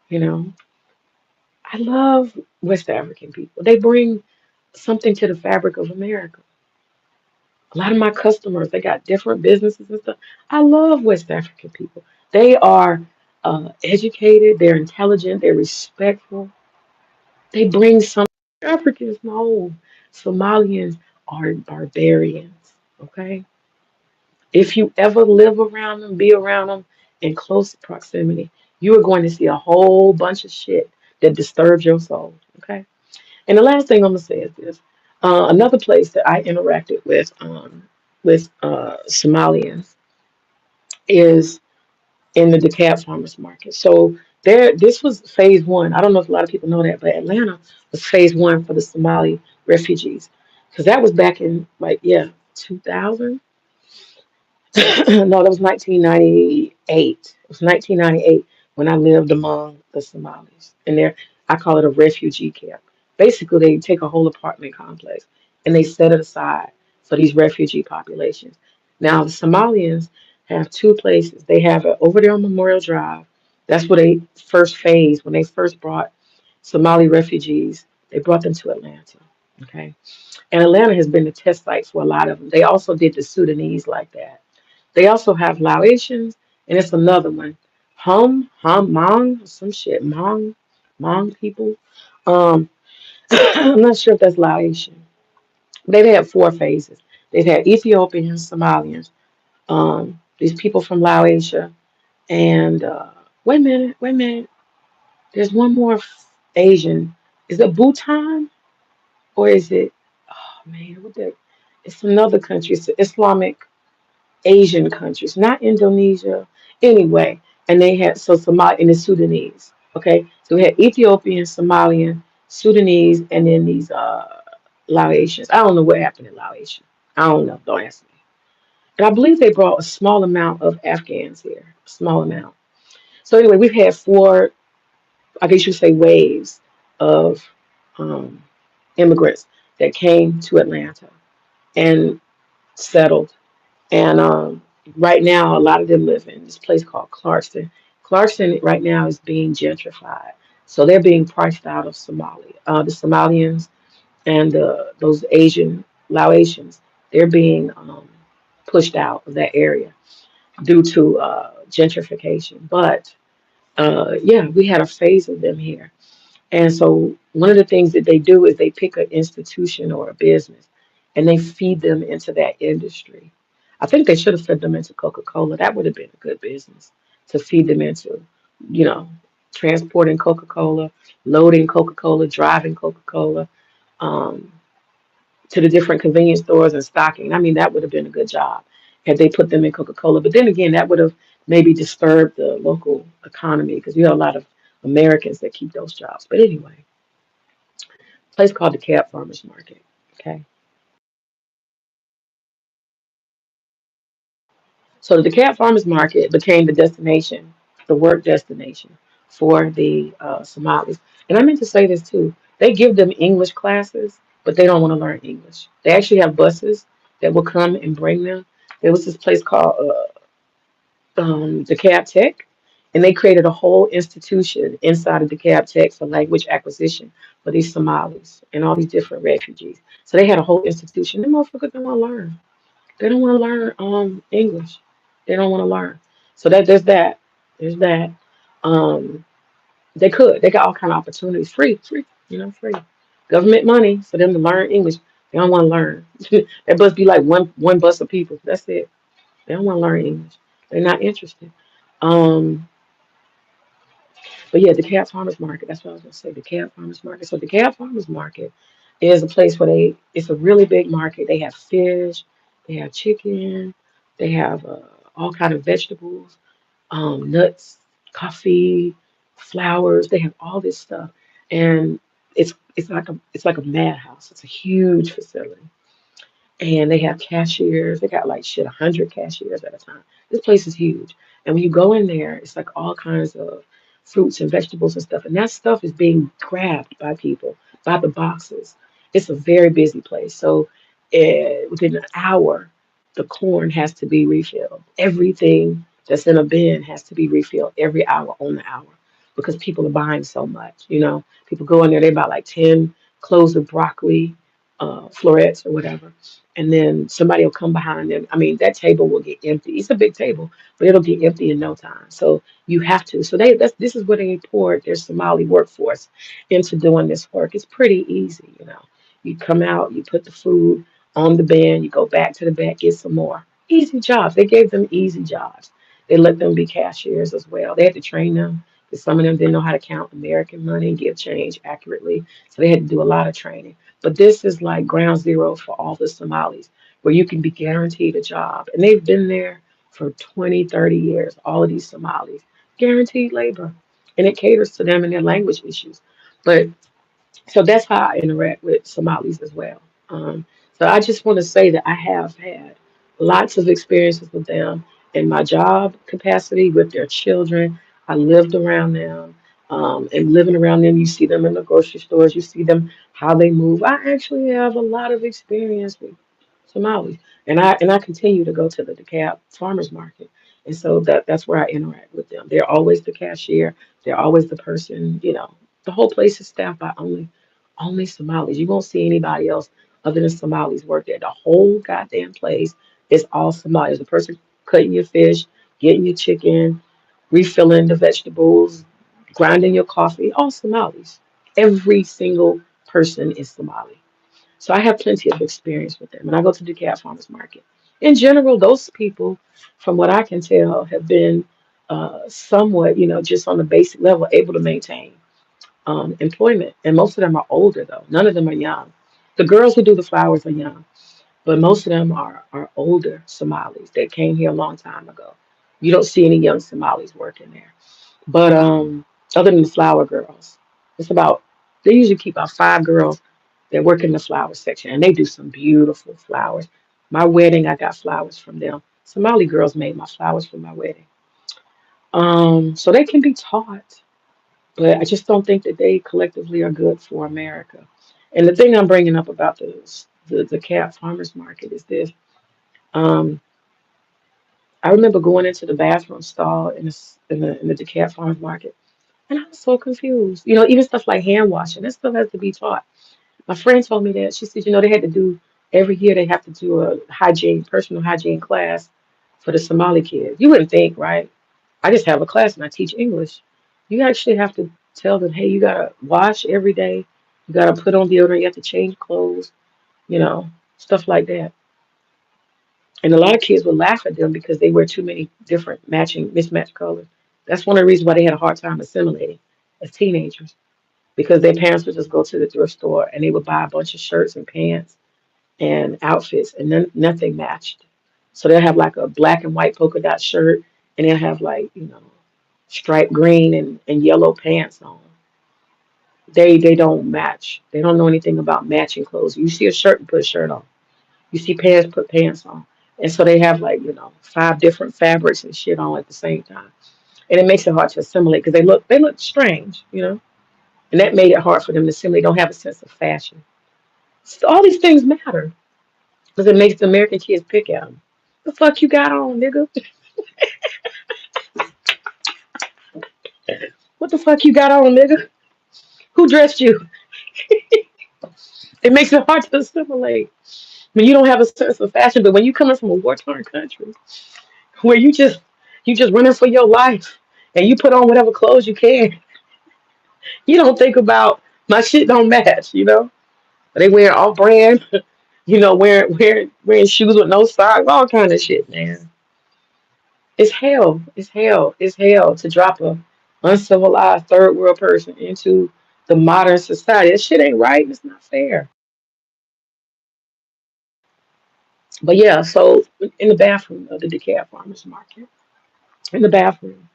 You know, I love West African people. They bring something to the fabric of America. A lot of my customers, they got different businesses and stuff. I love West African people. They are educated, they're intelligent, they're respectful. They bring some Africans, no. Somalians are barbarians. Okay? If you ever live around them, be around them in close proximity, you are going to see a whole bunch of shit that disturbs your soul. Okay? And the last thing I'm gonna say is this: another place that I interacted with Somalians is in the DeKalb Farmers Market. So this was phase one. I don't know if a lot of people know that, but Atlanta was phase one for the Somali refugees. because that was back in like, yeah, 2000. No, that was 1998. It was 1998 when I lived among the Somalis. And there, I call it a refugee camp. Basically, they take a whole apartment complex and they set it aside for these refugee populations. Now, the Somalians have two places. They have it over there on Memorial Drive. That's where they first phase, when they first brought Somali refugees, they brought them to Atlanta. Okay. And Atlanta has been the test site for a lot of them. They also did the Sudanese like that. They also have Laotians, and it's another one. Hmong, some shit, Hmong people. Um, I'm not sure if that's Laotian. They've had four phases. They've had Ethiopians, Somalians, these people from Laotia, and wait a minute. There's one more Asian. Is it Bhutan or is it? Oh man, what the? It's another country. It's an Islamic Asian countries, not Indonesia. Anyway, and they had so Somali and the Sudanese. Okay, so we had Ethiopian, Somalian, Sudanese, and then these Laotians. I don't know what happened in Laotia. I don't know. Don't ask me. And I believe they brought a small amount of Afghans here, a small amount. So anyway, we've had four, I guess you say, waves of um, immigrants that came to Atlanta and settled. And right now, a lot of them live in this place called Clarkston. Clarkston right now is being gentrified. So they're being priced out of Somalia. The Somalians and those Asian Laotians, they're being pushed out of that area due to gentrification. But yeah, we had a phase of them here. And so one of the things that they do is they pick an institution or a business and they feed them into that industry. I think they should have fed them into Coca-Cola. That would have been a good business to feed them into, you know, transporting Coca-Cola, loading Coca-Cola, driving Coca-Cola, um, to the different convenience stores and stocking. I mean, that would have been a good job had they put them in Coca-Cola. But then again, that would have maybe disturbed the local economy because you have a lot of Americans that keep those jobs. But anyway, place called the Cab Farmers Market. Okay. So the Cab Farmers Market became the destination, the work destination for the Somalis. And I meant to say this too. They give them English classes, but they don't want to learn English. They actually have buses that will come and bring them. There was this place called the Cab Tech, and they created a whole institution inside of the Cab Tech for language acquisition for these Somalis and all these different refugees. So they had a whole institution. Them motherfuckers don't want to learn. They don't want to learn English. They don't want to learn. So that there's that. There's that. Um, they could. They got all kind of opportunities. Free, free. Government money for them to learn English. They don't want to learn. That must be like one bus of people. That's it. They don't want to learn English. They're not interested. Um, but yeah, the Cab Farmers Market, that's what I was gonna say. The Cab Farmers Market. So the Cab Farmers Market is a place where it's a really big market. They have fish, they have chicken, they have all kind of vegetables, nuts, coffee, flowers. They have all this stuff, and it's like a madhouse. It's a huge facility, and they have cashiers. They got like shit, 100 cashiers at a time. This place is huge, and when you go in there, it's like all kinds of fruits and vegetables and stuff, and that stuff is being grabbed by people by the boxes. It's a very busy place. So, within an hour, the corn has to be refilled. Everything that's in a bin has to be refilled every hour on the hour because people are buying so much. People go in there, they buy like 10 cloves of broccoli, florets or whatever, and then somebody will come behind them. I mean, that table will get empty. It's a big table, but it'll get empty in no time. So you have to. So this is where they poured their Somali workforce into doing this work. It's pretty easy. You come out, you put the food on the bin, you go back to the back, get some more. Easy jobs. They gave them easy jobs. They let them be cashiers as well. They had to train them because some of them didn't know how to count American money and give change accurately. So they had to do a lot of training. But this is like ground zero for all the Somalis, where you can be guaranteed a job. And they've been there for 20, 30 years, all of these Somalis. Guaranteed labor. And it caters to them and their language issues. But so that's how I interact with Somalis as well. So I just want to say that I have had lots of experiences with them in my job capacity with their children. I lived around them, and living around them, you see them in the grocery stores, you see them how they move. I actually have a lot of experience with Somalis, and I continue to go to the DeKalb Farmers Market, and so that's where I interact with them. They're always the cashier. They're always the person. The whole place is staffed by only Somalis. You won't see anybody else other than Somalis work there. The whole goddamn place is all Somalis. The person cutting your fish, getting your chicken, refilling the vegetables, grinding your coffee, all Somalis. Every single person is Somali. So I have plenty of experience with them. And I go to the DeKalb Farmers Market. In general, those people, from what I can tell, have been somewhat, just on the basic level, able to maintain employment. And most of them are older, though. None of them are young. The girls who do the flowers are young, but most of them are older Somalis that came here a long time ago. You don't see any young Somalis working there. But other than the flower girls, it's about they usually keep about 5 girls that work in the flower section, and they do some beautiful flowers. My wedding, I got flowers from them. Somali girls made my flowers for my wedding. So they can be taught, but I just don't think that they collectively are good for America. And the thing I'm bringing up about the cat farmers market is this. Um, I remember going into the bathroom stall in the DeKalb Farmers Market, and I was so confused. Even stuff like hand washing, that stuff has to be taught. My friend told me that. She said, they had to do every year they have to do a personal hygiene class for the Somali kids. You wouldn't think, right? I just have a class and I teach English. You actually have to tell them, hey, you gotta wash every day. You gotta put on deodorant. You have to change clothes. You know, stuff like that. And a lot of kids would laugh at them because they wear too many different mismatched colors. That's one of the reasons why they had a hard time assimilating as teenagers because their parents would just go to the thrift store and they would buy a bunch of shirts and pants and outfits, and then nothing matched. So they'll have like a black and white polka dot shirt, and they'll have like striped green and yellow pants on. They don't match. They don't know anything about matching clothes. You see a shirt and put a shirt on. You see pants, put pants on. And so they have like 5 different fabrics and shit on at the same time, and it makes it hard to assimilate because they look strange. And that made it hard for them to assimilate. Don't have a sense of fashion. So all these things matter. Because it makes the American kids pick at them. The fuck you got on, nigga? What the fuck you got on, nigga? Who dressed you? It makes it hard to assimilate when you don't have a sense of fashion. But when you coming from a war-torn country where you just running for your life and you put on whatever clothes you can, you don't think about my shit don't match. They wear all brand, wearing shoes with no socks, all kind of shit, man. It's hell. It's hell. It's hell to drop a uncivilized third world person into the modern society. That shit ain't right. It's not fair. But yeah, so in the bathroom of the DeKalb Farmers Market, in the bathroom,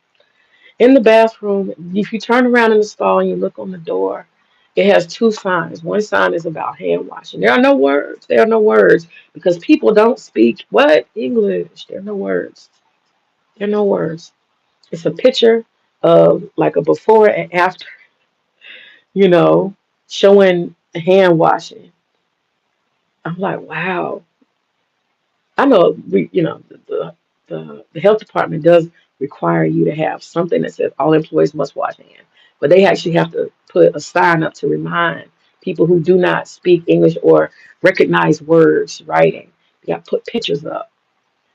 if you turn around in the stall and you look on the door, it has 2 signs. One sign is about hand washing. There are no words. There are no words because people don't speak what English. There are no words. There are no words. It's a picture of like a before and after you know, showing hand washing. I'm like, wow. I know the health department does require you to have something that says all employees must wash hands, but they actually have to put a sign up to remind people who do not speak English or recognize words writing. They got to put pictures up,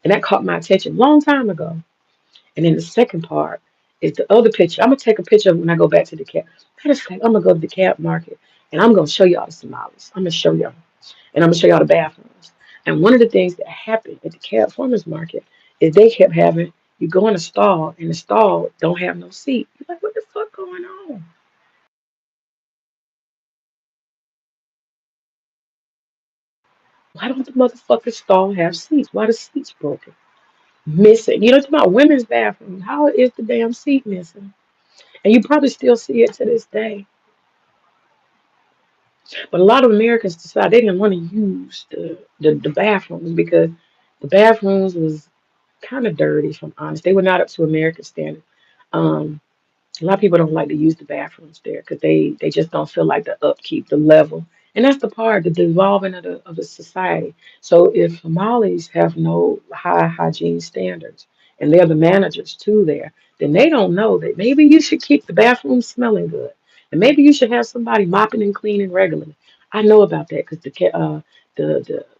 and that caught my attention a long time ago. And then the second part is the other picture. I'm gonna take a picture of when I go back to the cab. Matter of fact, I'm gonna go to the cab market and I'm gonna show y'all the Somalis. I'm gonna show y'all, and I'm gonna show y'all the bathrooms. And one of the things that happened at the cab farmers market is they kept having you go in a stall and the stall don't have no seat. You're like, what the fuck going on? Why don't the motherfucking stall have seats? Why the seats broken? Missing. Talking about women's bathroom. How is the damn seat missing? And you probably still see it to this day. But a lot of Americans decided they didn't want to use the bathrooms because the bathrooms was kind of dirty, if I'm honest. They were not up to American standard. Um, a lot of people don't like to use the bathrooms there because they just don't feel like the upkeep, the level, and that's the part, the devolving of the society. So if Somalis have no high hygiene standards, and they're the managers too there, then they don't know that maybe you should keep the bathroom smelling good, and maybe you should have somebody mopping and cleaning regularly. I know about that because the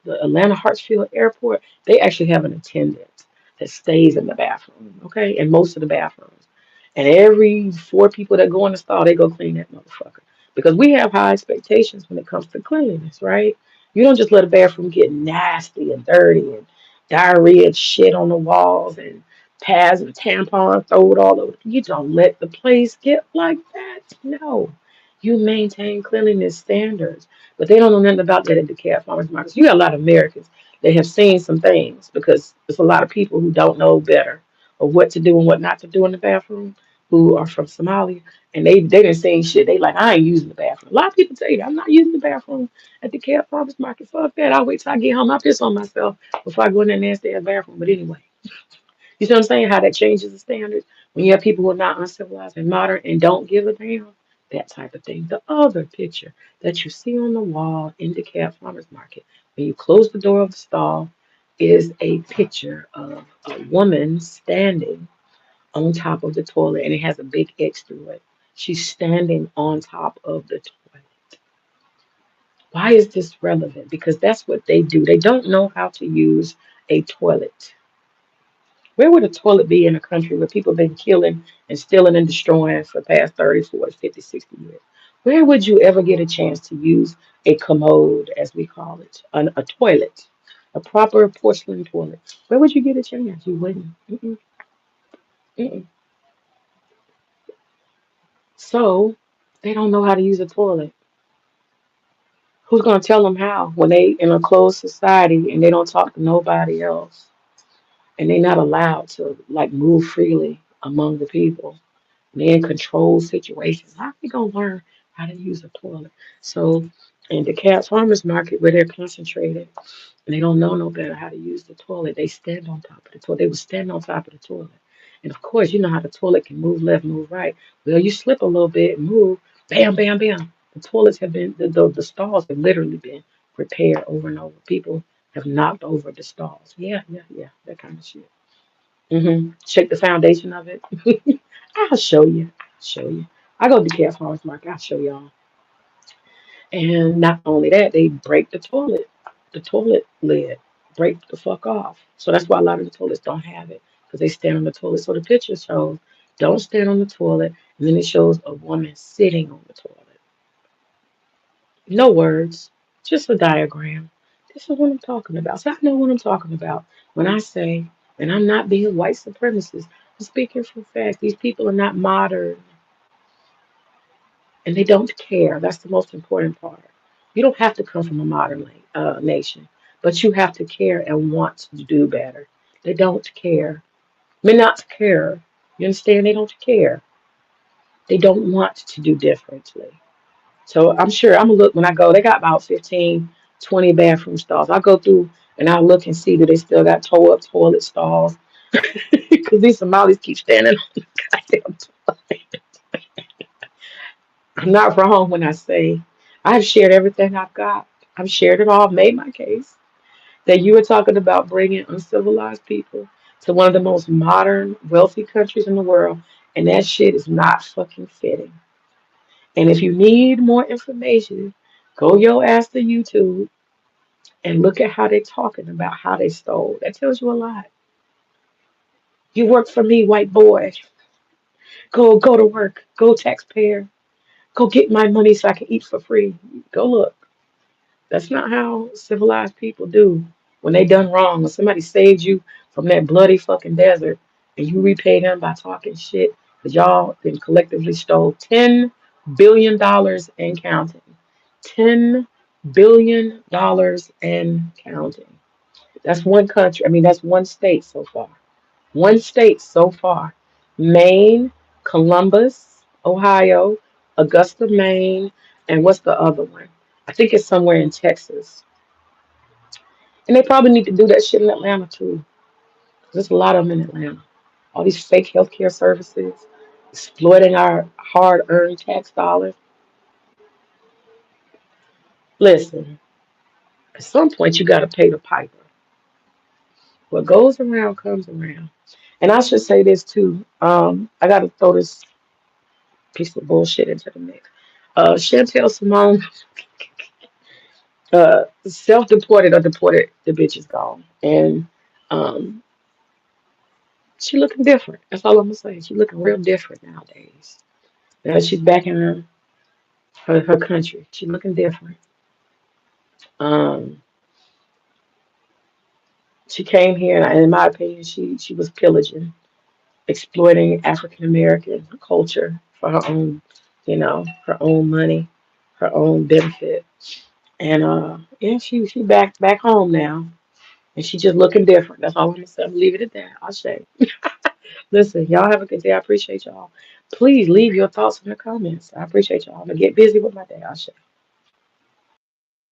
Atlanta Hartsfield Airport, they actually have an attendant that stays in the bathroom, okay, in most of the bathrooms. And every four people that go in the stall, they go clean that motherfucker. Because we have high expectations when it comes to cleanliness, right? You don't just let a bathroom get nasty and dirty and diarrhea and shit on the walls and pads and tampons throw it all over. You don't let the place get like that. No. You maintain cleanliness standards. But they don't know nothing about that at the cat farmers markets. You got a lot of Americans that have seen some things because there's a lot of people who don't know better or what to do and what not to do in the bathroom who are from Somalia, and they didn't say shit. They like, I ain't using the bathroom. A lot of people tell you, I'm not using the bathroom at the Cat Farmers Market. Fuck that. I'll wait till I get home. I piss on myself before I go in that nasty ass bathroom. But anyway, you see what I'm saying? How that changes the standards when you have people who are not uncivilized and modern and don't give a damn. That type of thing. The other picture that you see on the wall in the Cat Farmers Market, when you close the door of the stall, is a picture of a woman standing on top of the toilet and it has a big X through it. She's standing on top of the toilet. Why is this relevant? Because that's what they do. They don't know how to use a toilet. Where would a toilet be in a country where people have been killing and stealing and destroying for the past 30, 40, 50, 60 years? Where would you ever get a chance to use a commode, as we call it, a toilet, a proper porcelain toilet? Where would you get a chance? You wouldn't. Mm-mm, mm-mm. So they don't know how to use a toilet. Who's gonna tell them how when they in a closed society and they don't talk to nobody else and they're not allowed to like move freely among the people? And they're in controlled situations. How are they gonna learn how to use a toilet? So in the cat farmers market where they're concentrated and they don't know no better how to use the toilet, they stand on top of the toilet. They would stand on top of the toilet. And of course, you know how the toilet can move left, move right. Well, you slip a little bit and move, bam, bam, bam. The toilets have been, the stalls have literally been repaired over and over. People have knocked over the stalls. Yeah, yeah, yeah, that kind of shit. Check the foundation of it. I'll show you. I'll show you. I go to the cat farmers market. I'll show y'all. And not only that, they break the toilet lid, break the fuck off. So that's why a lot of the toilets don't have it because they stand on the toilet. So the picture shows don't stand on the toilet, and then it shows a woman sitting on the toilet. No words, just a diagram. This is what I'm talking about. So I know what I'm talking about when I say, and I'm not being white supremacist. I'm speaking for fact. These people are not modern and they don't care. That's the most important part. You don't have to come from a modern nation, but you have to care and want to do better. They don't care. May not care. You understand? They don't care. They don't want to do differently. So I'm sure I'm gonna look when I go. They got about 15, 20 bathroom stalls. I go through and I look and see that they still got toe up toilet stalls because these Somalis keep standing on the goddamn toilet. I'm not wrong when I say I've shared everything I've got. I've shared it all, made my case that you were talking about bringing uncivilized people to one of the most modern, wealthy countries in the world, and that shit is not fucking fitting. And if you need more information, go your ass to YouTube and look at how they're talking about how they stole. That tells you a lot. You work for me, white boy. Go to work. Go taxpayer. Go get my money so I can eat for free. Go look. That's not how civilized people do when they done wrong. When somebody saved you from that bloody fucking desert and you repay them by talking shit, because y'all then collectively stole $10 billion and counting. $10 billion and counting. That's one country. I mean, that's one state so far. One state so far. Maine, Columbus, Ohio, Augusta, Maine, and what's the other one? I think it's somewhere in Texas. And they probably need to do that shit in Atlanta too. 'Cause there's a lot of them in Atlanta. All these fake healthcare services, exploiting our hard earned tax dollars. Listen, at some point you gotta pay the piper. What goes around comes around. And I should say this too. I gotta throw this piece of bullshit into the mix. Chantel Simone, self-deported or deported, the bitch is gone. And um, she looking different. That's all I'm gonna say. She looking real different nowadays. Now that she's back in her country. She looking different. Um, she came here, and in my opinion, she was pillaging, exploiting African American culture for her own, her own money, her own benefit. And yeah, she back home now, and she just looking different. That's all I'm gonna say. I'm gonna leave it at that. I'll say. Listen, y'all have a good day. I appreciate y'all. Please leave your thoughts in the comments. I appreciate y'all. I'm gonna get busy with my day. I'll say.